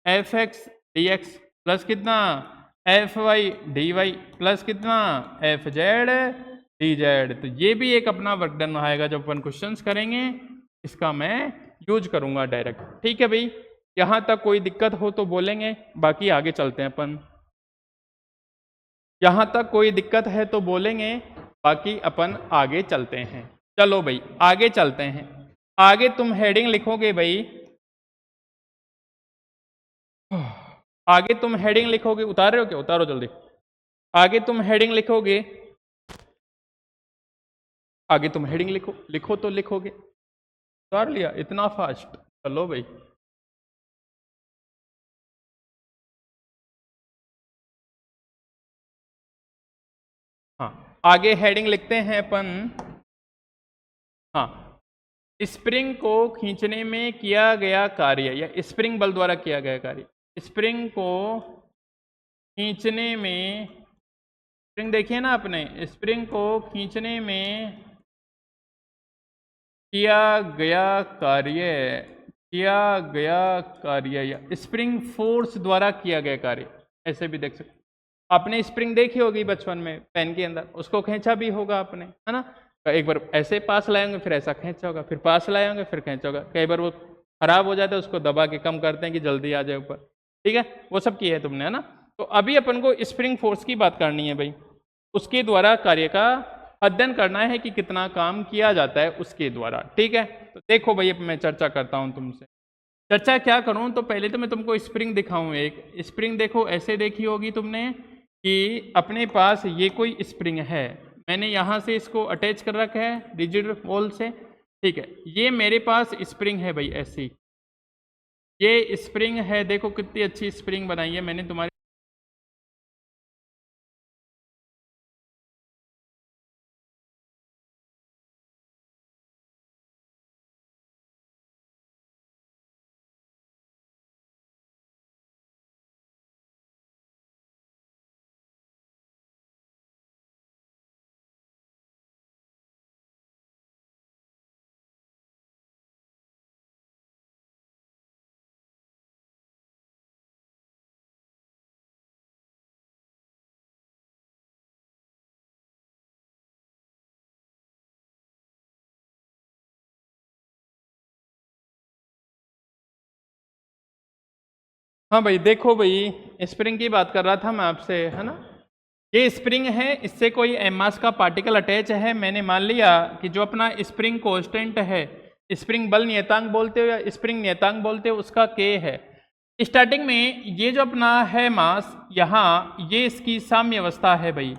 F X D X plus कितना F Y D Y plus कितना एफ जेड डी जेड। तो ये भी एक अपना वर्क डन आएगा जब अपन क्वेश्चंस करेंगे, इसका मैं यूज करूंगा डायरेक्ट। ठीक है भाई, यहाँ तक कोई दिक्कत हो तो बोलेंगे, बाकी आगे चलते हैं अपन। यहाँ तक कोई दिक्कत है तो बोलेंगे, बाकी अपन आगे चलते हैं। चलो भाई आगे चलते हैं। आगे तुम हेडिंग लिखोगे भाई, आगे तुम हेडिंग लिखोगे, उतार रहे हो क्या? उतारो जल्दी। आगे तुम हेडिंग लिखोगे, आगे तुम हेडिंग लिखो तो लिखोगे। उतार लिया इतना फास्ट? चलो भाई हाँ, आगे हेडिंग लिखते हैं अपन। हाँ, स्प्रिंग को खींचने में किया गया कार्य या स्प्रिंग बल द्वारा किया गया कार्य, स्प्रिंग को खींचने में, स्प्रिंग देखिए ना आपने, स्प्रिंग को खींचने में किया गया कार्य या स्प्रिंग फोर्स द्वारा किया गया कार्य, ऐसे भी देख सकते। आपने स्प्रिंग देखी होगी बचपन में पेन के अंदर, उसको खींचा भी होगा आपने, है ना? एक बार ऐसे पास लाएंगे फिर ऐसा खींचा होगा, फिर पास लाएंगे फिर खींचा होगा। कई बार वो खराब हो जाता है, उसको दबा के कम करते हैं कि जल्दी आ जाए ऊपर। ठीक है, वो सब किया है तुमने, है ना? तो अभी अपन को स्प्रिंग फोर्स की बात करनी है भाई, उसके द्वारा कार्य का अध्ययन करना है कि कितना काम किया जाता है उसके द्वारा। ठीक है, तो देखो भाई अब मैं चर्चा करता हूँ तुमसे। चर्चा क्या करूँ, तो पहले तो मैं तुमको स्प्रिंग दिखाऊँ। एक स्प्रिंग देखो, ऐसे देखी होगी तुमने कि अपने पास ये कोई स्प्रिंग है, मैंने यहाँ से इसको अटैच कर रखा है रिजिड वॉल से। ठीक है, ये मेरे पास स्प्रिंग है भाई, ऐसी ये स्प्रिंग है। देखो कितनी अच्छी स्प्रिंग बनाई है मैंने तुम्हारी। हाँ भाई देखो भाई, स्प्रिंग की बात कर रहा था मैं आपसे, है ना? ये स्प्रिंग है, इससे कोई मास का पार्टिकल अटैच है। मैंने मान लिया कि जो अपना स्प्रिंग कांस्टेंट है, स्प्रिंग बल नियतांक बोलते हो या स्प्रिंग नियतांक बोलते हो, उसका के है। स्टार्टिंग में ये जो अपना है मास, यहाँ ये इसकी साम्य अवस्था है भाई।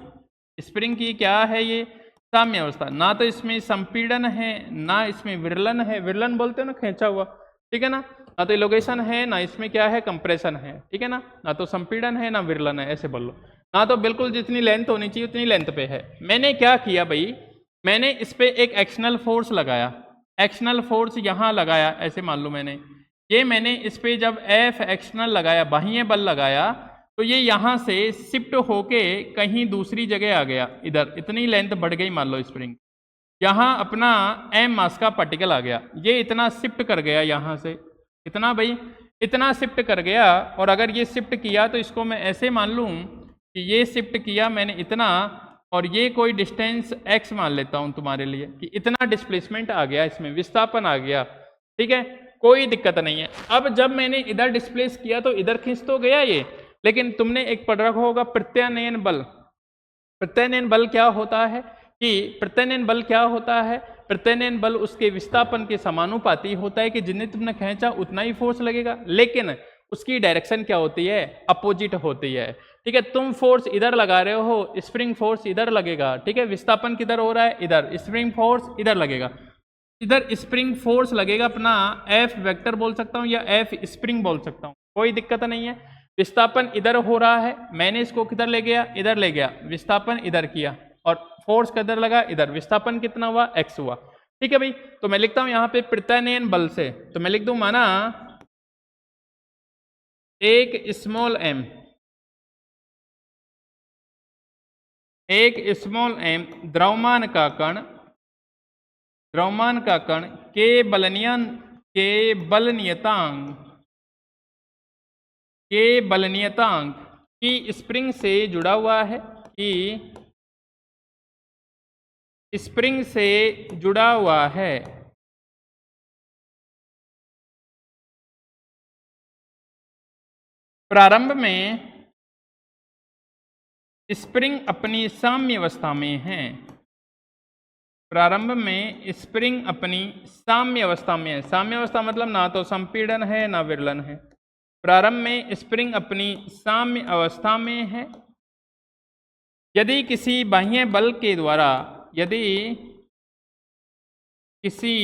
स्प्रिंग की क्या है ये? साम्य अवस्था। ना तो इसमें संपीड़न है ना इसमें विरलन है, विरलन बोलते हो ना खींचा हुआ, ठीक है ना? ना तो इलोगेशन है ना इसमें क्या है कंप्रेशन है, ठीक है ना? ना तो संपीड़न है ना विरलन है, ऐसे बोलो ना। तो बिल्कुल जितनी लेंथ होनी चाहिए उतनी लेंथ पे है। मैंने क्या किया भाई, मैंने इस पे एक एक्शनल फोर्स लगाया, एक्शनल फोर्स यहाँ लगाया, ऐसे मान लो मैंने इस पे जब एफ एक्शनल लगाया, बाह्य बल लगाया, तो ये यहाँ से शिफ्ट होके कहीं दूसरी जगह आ गया, इधर इतनी लेंथ बढ़ गई मान लो स्प्रिंग, यहाँ अपना m मास का पार्टिकल आ गया, ये इतना शिफ्ट कर गया यहाँ से, इतना भाई इतना शिफ्ट कर गया। और अगर ये शिफ्ट किया तो इसको मैं ऐसे मान लूँ कि ये शिफ्ट किया मैंने इतना, और ये कोई डिस्टेंस x मान लेता हूँ तुम्हारे लिए कि इतना डिस्प्लेसमेंट आ गया, इसमें विस्थापन आ गया, ठीक है, कोई दिक्कत नहीं है। अब जब मैंने इधर डिस्प्लेस किया तो इधर खींच तो गया ये, लेकिन तुमने एक पढ़ रखा होगा प्रत्यानयन बल। प्रत्यानयन बल क्या होता है कि प्रत्यानयन बल क्या होता है, प्रत्यानयन बल उसके विस्थापन के समानुपाती होता है कि जितने तुमने खींचा उतना ही फोर्स लगेगा, लेकिन उसकी डायरेक्शन क्या होती है, अपोजिट होती है। ठीक है, तुम फोर्स इधर लगा रहे हो, स्प्रिंग फोर्स इधर लगेगा, ठीक है, विस्थापन किधर हो रहा है, इधर, स्प्रिंग फोर्स इधर लगेगा, इधर स्प्रिंग फोर्स लगेगा अपना एफ वेक्टर बोल सकता हूँ या एफ स्प्रिंग बोल सकता हूँ, कोई दिक्कत नहीं है। विस्थापन इधर हो रहा है, मैंने इसको किधर ले गया, इधर ले गया, विस्थापन इधर किया और फोर्स किधर लगा, इधर, विस्थापन कितना हुआ, एक्स हुआ। ठीक है भाई, तो मैं लिखता हूं यहाँ पे प्रत्यानयन बल से, तो मैं लिख दूं माना एक स्मॉल एम, एक स्मॉल एम द्रव्यमान का कण, द्रव्यमान का कण के बल नियतांक की स्प्रिंग से जुड़ा हुआ है, कि स्प्रिंग से जुड़ा हुआ है। प्रारंभ में स्प्रिंग अपनी साम्य अवस्था में है, प्रारंभ में स्प्रिंग अपनी साम्य अवस्था में है, साम्य अवस्था मतलब ना तो संपीड़न है ना विरलन है, प्रारंभ में स्प्रिंग अपनी साम्य अवस्था में है। यदि किसी बाह्य बल के द्वारा, यदि किसी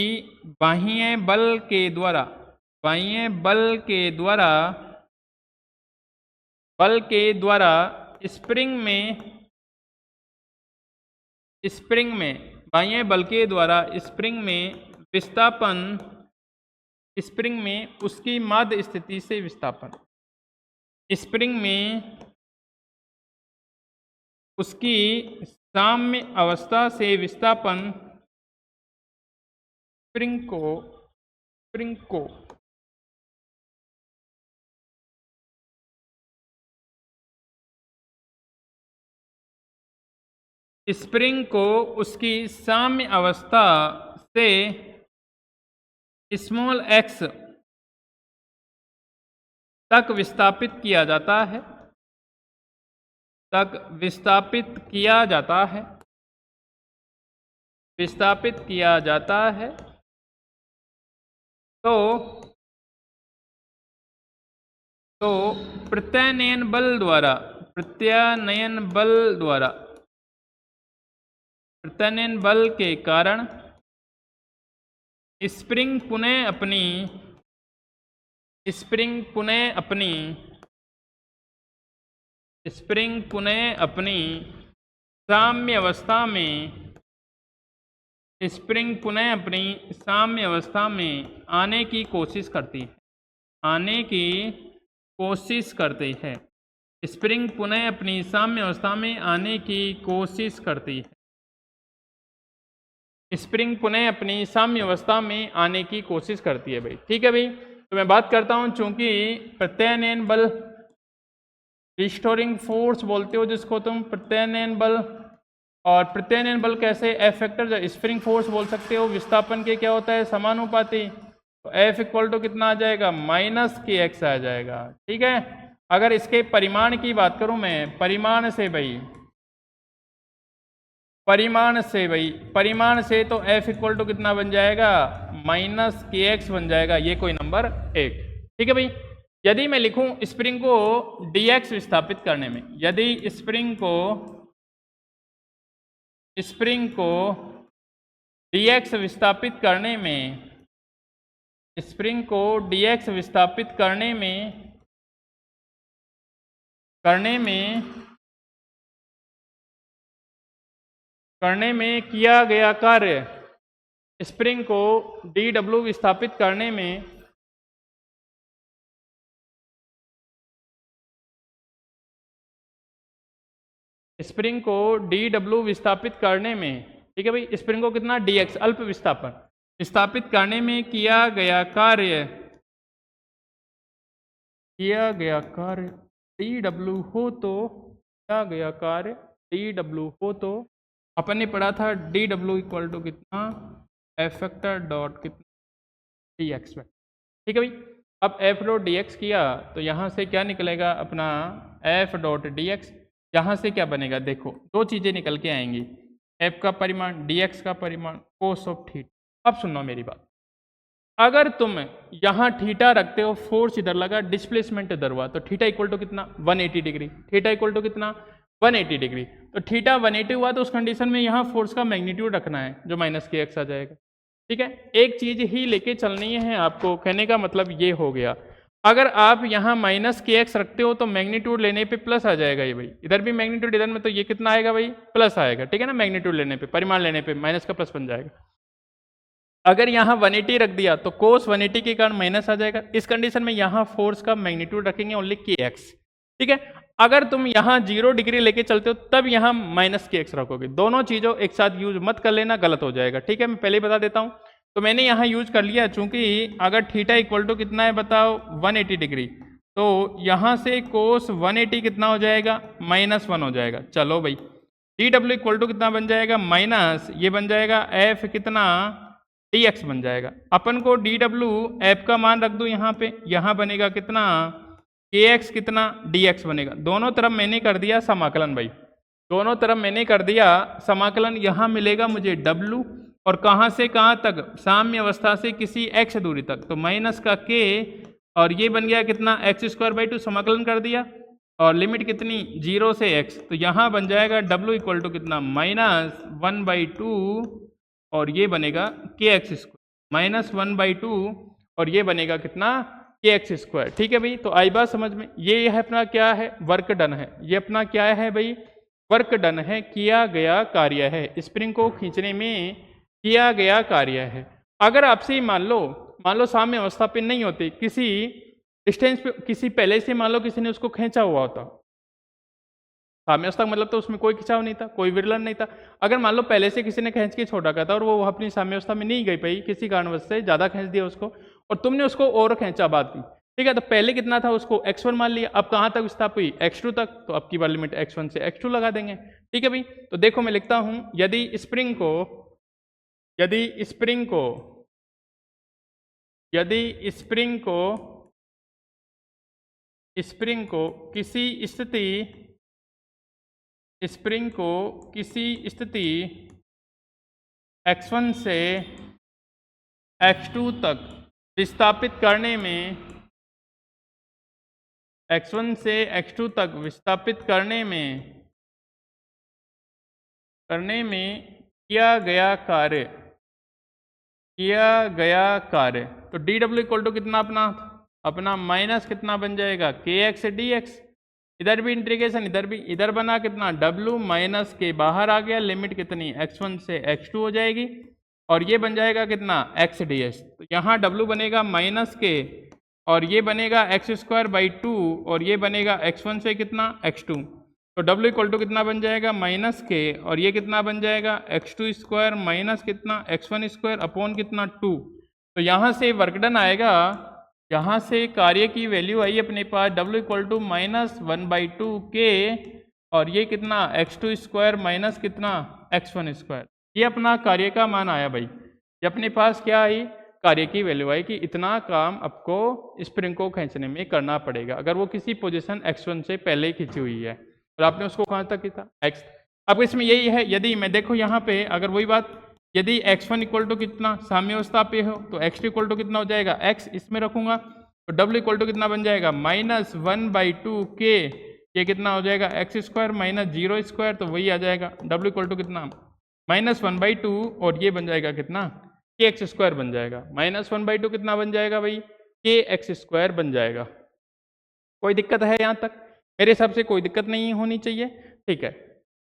बाह्य बल के द्वारा, बाह्य बल के द्वारा, बल के द्वारा स्प्रिंग में बाह्य बल के द्वारा स्प्रिंग में विस्थापन, स्प्रिंग में उसकी माध्य स्थिति से विस्थापन, स्प्रिंग में उसकी साम्य अवस्था से विस्थापन, स्प्रिंग को उसकी साम्य अवस्था से स्मॉल एक्स तक विस्थापित किया जाता है, तक विस्थापित किया जाता है, विस्थापित किया जाता है। तो प्रत्यानयन बल द्वारा, प्रत्यानयन बल द्वारा, प्रत्यानयन बल के कारण स्प्रिंग पुनः अपनी साम्य अवस्था में, स्प्रिंग पुनः अपनी साम्य अवस्था में आने की कोशिश करती है, आने की कोशिश करती है, स्प्रिंग पुनः अपनी साम्य अवस्था में आने की कोशिश करती है, स्प्रिंग पुनः अपनी साम्य अवस्था में आने की कोशिश करती है भाई। ठीक है भाई, तो मैं बात करता हूं, चूंकि प्रत्यानयन बल, रिस्टोरिंग फोर्स बोलते हो जिसको तुम, प्रत्यानयन बल, और प्रत्यानयन बल कैसे, एफ फैक्टर स्प्रिंग फोर्स बोल सकते हो, विस्थापन के क्या होता है, समानुपाती, तो एफ इक्वल टू कितना आ जाएगा, माइनस के एक्स आ जाएगा। ठीक है, अगर इसके परिमाण की बात करूं मैं, परिमाण से भाई, परिमाण से तो f इक्वल टू कितना बन जाएगा, माइनस के एक्स बन जाएगा, ये कोई नंबर एक। ठीक है भाई, यदि मैं लिखूं स्प्रिंग को dx विस्थापित करने में, यदि स्प्रिंग को dx विस्थापित करने में, स्प्रिंग को dx विस्थापित करने में किया गया कार्य, स्प्रिंग को dw विस्थापित करने में, स्प्रिंग को dw विस्थापित करने में ठीक है भाई। स्प्रिंग को कितना dx अल्प विस्थापन स्थापित करने में किया गया कार्य dw हो तो अपन ने पढ़ा था dw इक्वल टू कितना एफ वेक्टर डॉट कितना dx वेक्टर। ठीक है भाई। अब एफ डॉट dx किया तो यहाँ से क्या निकलेगा अपना एफ डॉट dx। यहाँ से क्या बनेगा देखो, दो चीज़ें निकल के आएंगी, एफ का परिमाण dx का परिमाण कोस ऑफ थीटा। अब सुनो मेरी बात, अगर तुम यहाँ थीटा रखते हो, फोर्स इधर लगा, डिस्प्लेसमेंट इधर हुआ, तो थीटा इक्वल टू कितना 180 डिग्री। थीटा इक्वल टू कितना 180 डिग्री। तो थीटा 180 हुआ तो उस कंडीशन में यहाँ फोर्स का मैग्नीट्यूड रखना है जो माइनस के एक्स आ जाएगा। ठीक है, एक चीज ही लेके चलनी है आपको, कहने का मतलब ये हो गया। अगर आप यहाँ माइनस के एक्स रखते हो तो मैग्नीट्यूड लेने पे प्लस आ जाएगा ये भाई, इधर भी मैग्नीट्यूड इधर में, तो ये कितना आएगा भाई प्लस आएगा। ठीक है ना, मैग्नीट्यूड लेने पे, परिमाण लेने पे माइनस का प्लस बन जाएगा। अगर यहाँ 180 रख दिया तो कोस 180 के कारण माइनस आ जाएगा। इस कंडीशन में यहाँ फोर्स का मैग्नीट्यूड रखेंगे ओनली के एक्स। ठीक है, अगर तुम यहाँ 0 डिग्री लेके चलते हो तब यहाँ माइनस के एक्स रखोगे। दोनों चीज़ों एक साथ यूज मत कर लेना, गलत हो जाएगा। ठीक है, मैं पहले ही बता देता हूँ। तो मैंने यहाँ यूज कर लिया, चूंकि अगर थीटा इक्वल टू कितना है बताओ 180 डिग्री, तो यहाँ से कोस 180 कितना हो जाएगा -1 हो जाएगा। चलो भाई, डी डब्ल्यू इक्वल टू कितना बन जाएगा माइनस, ये बन जाएगा एफ कितना dx बन जाएगा। अपन को डी डब्ल्यू एफ का मान रख दूं यहाँ पे, यहाँ बनेगा कितना kx कितना dx बनेगा। दोनों तरफ मैंने कर दिया समाकलन भाई, दोनों तरफ मैंने कर दिया समाकलन। यहाँ मिलेगा मुझे w, और कहाँ से कहाँ तक, साम्य अवस्था से किसी x दूरी तक, तो माइनस का k, और ये बन गया कितना x²/2 समाकलन कर दिया, और लिमिट कितनी 0 से x, तो यहाँ बन जाएगा w इक्वल टू कितना -1/2, और ये बनेगा kx² -1/2, और ये बनेगा कितना kx²। ठीक है भाई, तो आई बात समझ में। ये है अपना क्या है, वर्क डन है। ये अपना क्या है भाई, वर्क डन है, किया गया कार्य है, स्प्रिंग को खींचने में किया गया कार्य है। अगर आपसे मान लो साम्य अवस्था पे नहीं होती, किसी डिस्टेंस पे, किसी पहले से मान लो किसी ने उसको खींचा हुआ होता, साम्य अवस्था मतलब तो उसमें कोई खिंचाव नहीं था, कोई विरलन नहीं था। अगर मान लो पहले से किसी ने खींच के छोड़ा था और वो अपनी साम्य अवस्था में नहीं गई पाई, किसी कारणवश से ज़्यादा खींच दिया उसको, और तुमने उसको और खींचा बाद में। ठीक है, तो पहले कितना था उसको x1 मान लिया, अब कहाँ तक विस्थापित हुई x2 तक, तो अब की बार लिमिट x1 से x2 लगा देंगे। ठीक है भाई, तो देखो मैं लिखता हूँ, यदि स्प्रिंग को किसी स्थिति x1 से x2 तक विस्थापित करने में, x1 से x2 तक विस्थापित करने में किया गया कार्य, तो डी डब्ल्यू इक्वल टू कितना अपना माइनस कितना बन जाएगा kx dx, इधर भी इंटीग्रेशन, इधर भी, इधर बना कितना w माइनस के बाहर आ गया, लिमिट कितनी x1 से x2 हो जाएगी, और ये बन जाएगा कितना x ds। तो यहाँ w बनेगा माइनस के, और ये बनेगा x²/2, और ये बनेगा x1 से कितना x2, तो w इक्वल टू कितना बन जाएगा माइनस के, और ये कितना बन जाएगा x2² माइनस कितना x1² अपॉन कितना 2। तो यहाँ से वर्क डन आएगा, यहाँ से कार्य की वैल्यू आई अपने पास w इक्वल टू -1/2 k, और ये कितना x2² माइनस कितना x1²। ये अपना कार्य का मान आया भाई। ये अपने पास क्या आई, कार्य की वैल्यू आई कि इतना काम आपको स्प्रिंग को खींचने में करना पड़ेगा, अगर वो किसी पोजीशन x1 से पहले खींची हुई है, और आपने उसको कहाँ तक खींचा x। अब इसमें यही है, यदि मैं देखो यहाँ पे अगर वही बात, यदि x1 इक्वल टू कितना साम्य अवस्था पे हो, तो x2 इक्वल टू कितना हो जाएगा x, इसमें रखूंगा, तो w इक्वल टू कितना बन जाएगा -1/2 k, ये कितना हो जाएगा x² माइनस 0², तो वही आ जाएगा w इक्वल टू कितना -1/2, और ये बन जाएगा कितना kx² बन जाएगा। -1/2 कितना बन जाएगा भाई kx² बन जाएगा। कोई दिक्कत है यहाँ तक? मेरे हिसाब से कोई दिक्कत नहीं होनी चाहिए। ठीक है,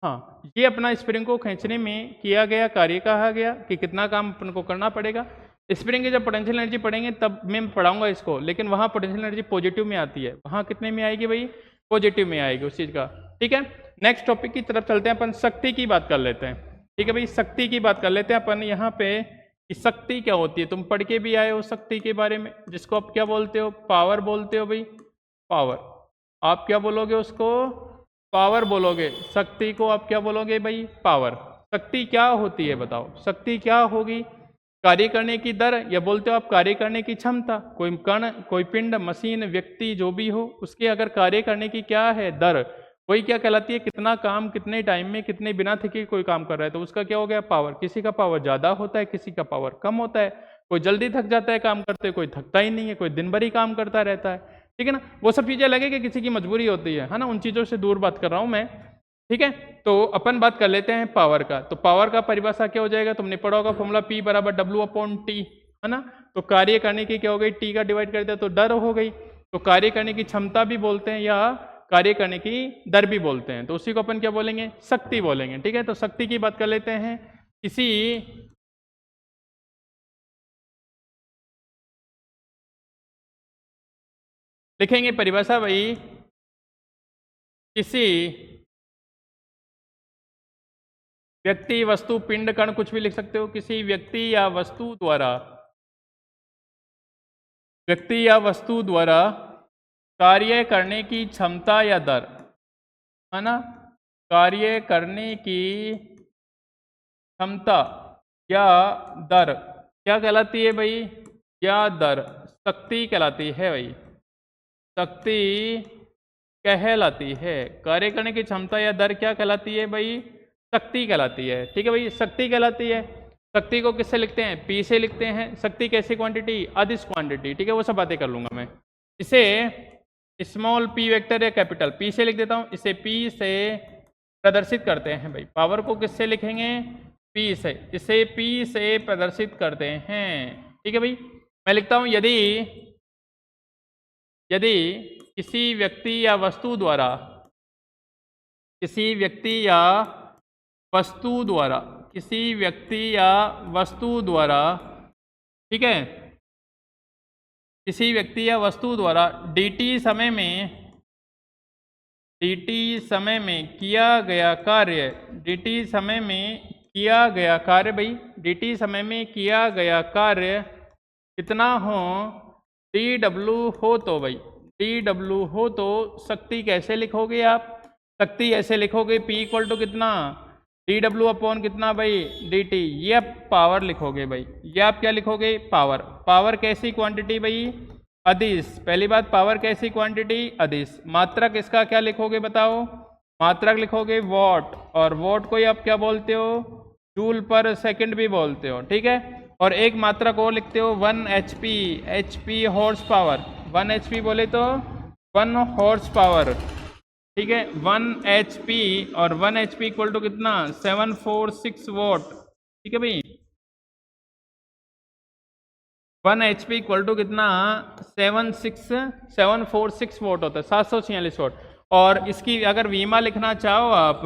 हाँ, ये अपना स्प्रिंग को खींचने में किया गया कार्य कहा गया कि कितना काम अपन को करना पड़ेगा। स्प्रिंग की जब पोटेंशियल एनर्जी पढ़ेंगे तब मैं पढ़ाऊंगा इसको, लेकिन वहाँ पोटेंशियल एनर्जी पॉजिटिव में आती है, वहाँ कितने में आएगी भाई पॉजिटिव में आएगी उस चीज़ का। ठीक है, नेक्स्ट टॉपिक की तरफ चलते हैं, अपन शक्ति की बात कर लेते हैं। ठीक है भाई, शक्ति की बात कर लेते हैं अपन यहाँ पे कि शक्ति क्या होती है। तुम पढ़ के भी आए हो शक्ति के बारे में, जिसको आप क्या बोलते हो, पावर बोलते हो भाई, पावर। आप क्या बोलोगे उसको, पावर बोलोगे। शक्ति को आप क्या बोलोगे भाई, पावर। शक्ति क्या होती है बताओ, शक्ति क्या होगी, कार्य करने की दर, या बोलते हो आप कार्य करने की क्षमता। कोई कण, कोई पिंड, मशीन, व्यक्ति जो भी हो, उसके अगर कार्य करने की क्या है दर, वही क्या कहलाती है, कितना काम कितने टाइम में कितने बिना थके कोई काम कर रहा है, तो उसका क्या हो गया, पावर। किसी का पावर ज़्यादा होता है, किसी का पावर कम होता है। कोई जल्दी थक जाता है काम करते, कोई थकता ही नहीं है, कोई दिन भर ही काम करता रहता है। ठीक है ना, वो सब चीज़ें लगे कि किसी की मजबूरी होती है ना, उन चीज़ों से दूर बात कर रहा हूँ मैं। ठीक है, तो अपन बात कर लेते हैं पावर का। तो पावर का परिभाषा क्या हो जाएगा, तुमने पढ़ा होगा फॉर्मूला P बराबर W/T, है ना। तो कार्य करने की क्या हो गई, T का डिवाइड कर दिया तो दर हो गई। तो कार्य करने की क्षमता भी बोलते हैं या कार्य करने की दर भी बोलते हैं, तो उसी को अपन क्या बोलेंगे, शक्ति बोलेंगे। ठीक है, तो शक्ति की बात कर लेते हैं। किसी लिखेंगे परिभाषा भाई, किसी व्यक्ति, वस्तु, पिंड, कण, कुछ भी लिख सकते हो, किसी व्यक्ति या वस्तु द्वारा, व्यक्ति या वस्तु द्वारा कार्य करने की क्षमता या दर, है ना, कार्य करने की क्षमता या दर क्या कहलाती है भाई, या दर शक्ति कहलाती है भाई, शक्ति कहलाती है। कार्य करने की क्षमता या दर क्या कहलाती है भाई, शक्ति कहलाती है। ठीक है भाई, शक्ति कहलाती है। शक्ति को किससे लिखते हैं, P से लिखते हैं। शक्ति कैसी क्वांटिटी, अदिश क्वांटिटी। ठीक है, वो सब बातें कर लूंगा मैं। इसे स्मॉल p वेक्टर या कैपिटल P से लिख देता हूँ, इसे P से प्रदर्शित करते हैं भाई। पावर को किससे लिखेंगे, P से, इसे P से प्रदर्शित करते हैं। ठीक है भाई, मैं लिखता हूँ, यदि किसी व्यक्ति या वस्तु द्वारा, किसी व्यक्ति या वस्तु द्वारा, किसी व्यक्ति या वस्तु द्वारा, ठीक है, किसी व्यक्ति या वस्तु द्वारा dt समय में किया गया कार्य, dt समय में किया गया कार्य भाई, dt समय में किया गया कार्य कितना हो, dw हो तो भाई, dw हो तो शक्ति कैसे लिखोगे आप, शक्ति ऐसे लिखोगे P इक्वल टू कितना, dw अपॉन कितना भाई, dt। ये आप पावर लिखोगे भाई, ये आप क्या लिखोगे, पावर। पावर कैसी क्वांटिटी भाई, अदिश। पहली बात, पावर कैसी क्वांटिटी, अदिश। मात्रक इसका क्या लिखोगे बताओ, मात्रक लिखोगे वॉट, और वॉट को आप क्या बोलते हो, जूल पर सेकंड भी बोलते हो। ठीक है, और एक मात्रक और लिखते हो 1 HP, HP horse power, 1 HP बोले तो 1 हॉर्स पावर। ठीक है, 1 HP, और 1 HP इक्वल टू कितना, 746 वॉट। ठीक है भाई, 1 HP इक्वल टू कितना, 746 वॉट होता है, 746 वॉट। और इसकी अगर वीमा लिखना चाहो आप,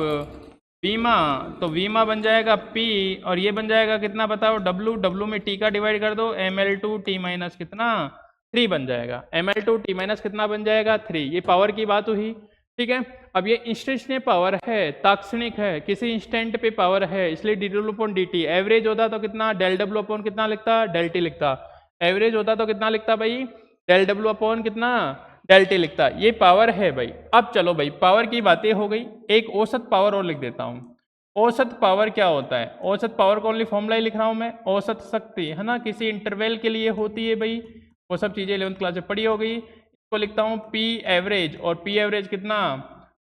वीमा, तो वीमा बन जाएगा P, और ये बन जाएगा कितना बताओ, W में T का डिवाइड कर दो, ml2T माइनस कितना, 3 बन जाएगा। ml2T माइनस कितना बन जाएगा, 3। ये पावर की बात हुई। ठीक है, अब ये इंस्टेंटेनियस पावर है, तात्क्षणिक है, किसी इंस्टेंट पे पावर है, इसलिए dw अपॉन dt। एवरेज होता तो कितना, डेल w अपॉन कितना लिखता, डेल t लिखता। एवरेज होता तो कितना लिखता भाई, डेल w अपॉन कितना, डेल t लिखता। ये पावर है भाई। अब चलो भाई, पावर की बातें हो गई, एक औसत पावर और लिख देता हूँ। औसत पावर क्या होता है, औसत पावर का ओनली फॉर्मूला ही लिख रहा हूँ मैं, औसत शक्ति, है ना, किसी इंटरवल के लिए होती है भाई। वो सब चीज़ें 11th क्लास में पढ़ी हो गई। इसको लिखता हूँ P एवरेज, और P एवरेज कितना,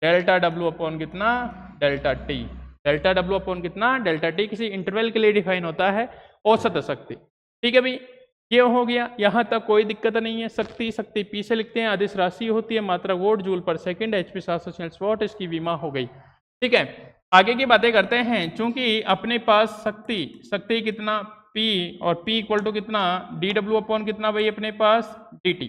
डेल्टा W अपॉन कितना, delta T। Delta W upon कितना, डेल्टा T किसी इंटरवल के लिए डिफाइन होता है औसत शक्ति। ठीक है भाई, ये हो गया, यहाँ तक कोई दिक्कत नहीं है। शक्ति P से लिखते हैं, अदिश राशि होती है, मात्रा वोट जूल पर सेकंड, HP 746 वॉट, इसकी वीमा हो गई। ठीक है, आगे की बातें करते हैं। चूंकि अपने पास शक्ति कितना P, और P इक्वल टू कितना, dW अपॉन कितना भाई अपने पास, dt।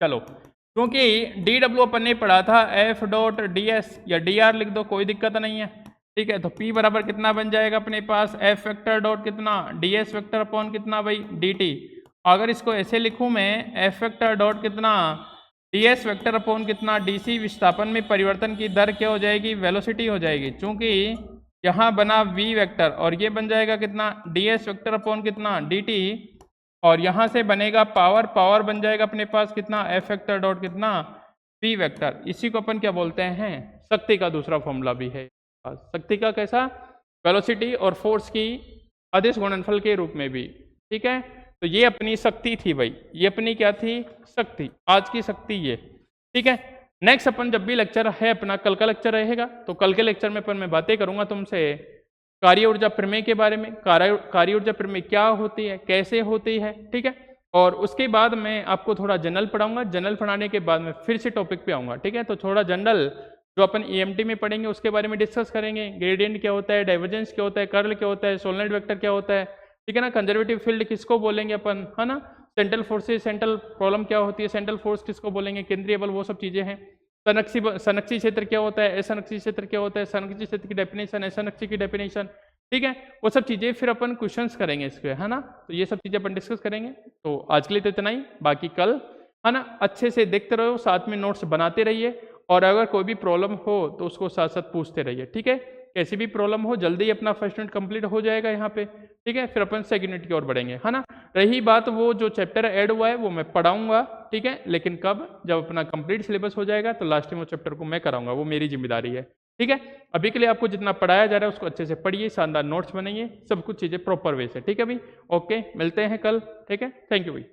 चलो, क्योंकि dW अपन ने पढ़ा था F डॉट ds, या dr लिख दो, कोई दिक्कत नहीं है। ठीक है, तो P बराबर कितना बन जाएगा अपने पास, F वेक्टर डॉट कितना, ds वेक्टर अपॉन कितना भाई, dt। अगर इसको ऐसे लिखूं मैं, F वेक्टर डॉट कितना, ds वेक्टर अपॉन कितना, dc। विस्थापन में परिवर्तन की दर क्या हो जाएगी, वेलोसिटी हो जाएगी। चूंकि यहाँ बना v वेक्टर और ये बन जाएगा कितना ds वेक्टर अपॉन कितना dt, और यहाँ से बनेगा पावर, पावर बन जाएगा अपने पास कितना f वेक्टर डॉट कितना v वेक्टर। इसी को अपन क्या बोलते हैं, शक्ति का दूसरा फॉर्मूला भी है। शक्ति का कैसा, वेलोसिटी और फोर्स की अदिश गुणनफल के रूप में भी, ठीक है। तो ये अपनी शक्ति थी भाई, ये अपनी क्या थी, शक्ति, आज की शक्ति ये, ठीक है। नेक्स्ट अपन जब भी लेक्चर है अपना, कल का लेक्चर रहेगा, तो कल के लेक्चर में अपन मैं बातें करूंगा तुमसे कार्य ऊर्जा प्रमेय के बारे में, कार्य ऊर्जा प्रमेय क्या होती है, कैसे होती है, ठीक है। और उसके बाद मैं आपको थोड़ा जनरल पढ़ाऊंगा, जनरल पढ़ाने के बाद मैं फिर से टॉपिक पे आऊंगा, ठीक है। तो थोड़ा जनरल जो अपन ईएमटी में पढ़ेंगे उसके बारे में डिस्कस करेंगे, ग्रेडियंट क्या होता है, डाइवर्जेंस क्या होता है, कर्ल क्या होता है, सोलेनोइड वेक्टर क्या होता है, ठीक है ना। कंजर्वेटिव फील्ड किसको बोलेंगे अपन, है ना। सेंट्रल फोर्सेस, सेंट्रल प्रॉब्लम क्या होती है, सेंट्रल फोर्स किसको बोलेंगे, केंद्रीय बल, वो सब चीजें हैं। संरक्षी क्षेत्र क्या होता है, असंरक्षी क्षेत्र क्या होता है, संरक्षी क्षेत्र की डेफिनेशन, असंरक्षी की डेफिनेशन, ठीक है। वो सब चीजें फिर अपन क्वेश्चंस करेंगे इसके, है ना। तो ये सब चीजें अपन डिस्कस करेंगे। तो आज के लिए तो इतना ही, बाकी कल, है ना। अच्छे से देखते रहो, साथ में नोट्स बनाते रहिए, और अगर कोई भी प्रॉब्लम हो तो उसको साथ साथ पूछते रहिए, ठीक है। कैसी भी प्रॉब्लम हो, जल्दी अपना फर्स्ट यूनिट कंप्लीट हो जाएगा यहाँ पे, ठीक है। फिर अपन सेकंड यूनिट की ओर बढ़ेंगे, है ना। रही बात वो जो चैप्टर ऐड हुआ है वो मैं पढ़ाऊंगा, ठीक है, लेकिन कब, जब अपना कंप्लीट सिलेबस हो जाएगा तो लास्ट में वो चैप्टर को मैं कराऊंगा, वो मेरी जिम्मेदारी है, ठीक है। अभी के लिए आपको जितना पढ़ाया जा रहा है उसको अच्छे से पढ़िए, शानदार नोट्स बनाइए, सब कुछ चीज़ें प्रॉपर वे से, ठीक है भाई। ओके, मिलते हैं कल, ठीक है। थैंक यू भाई।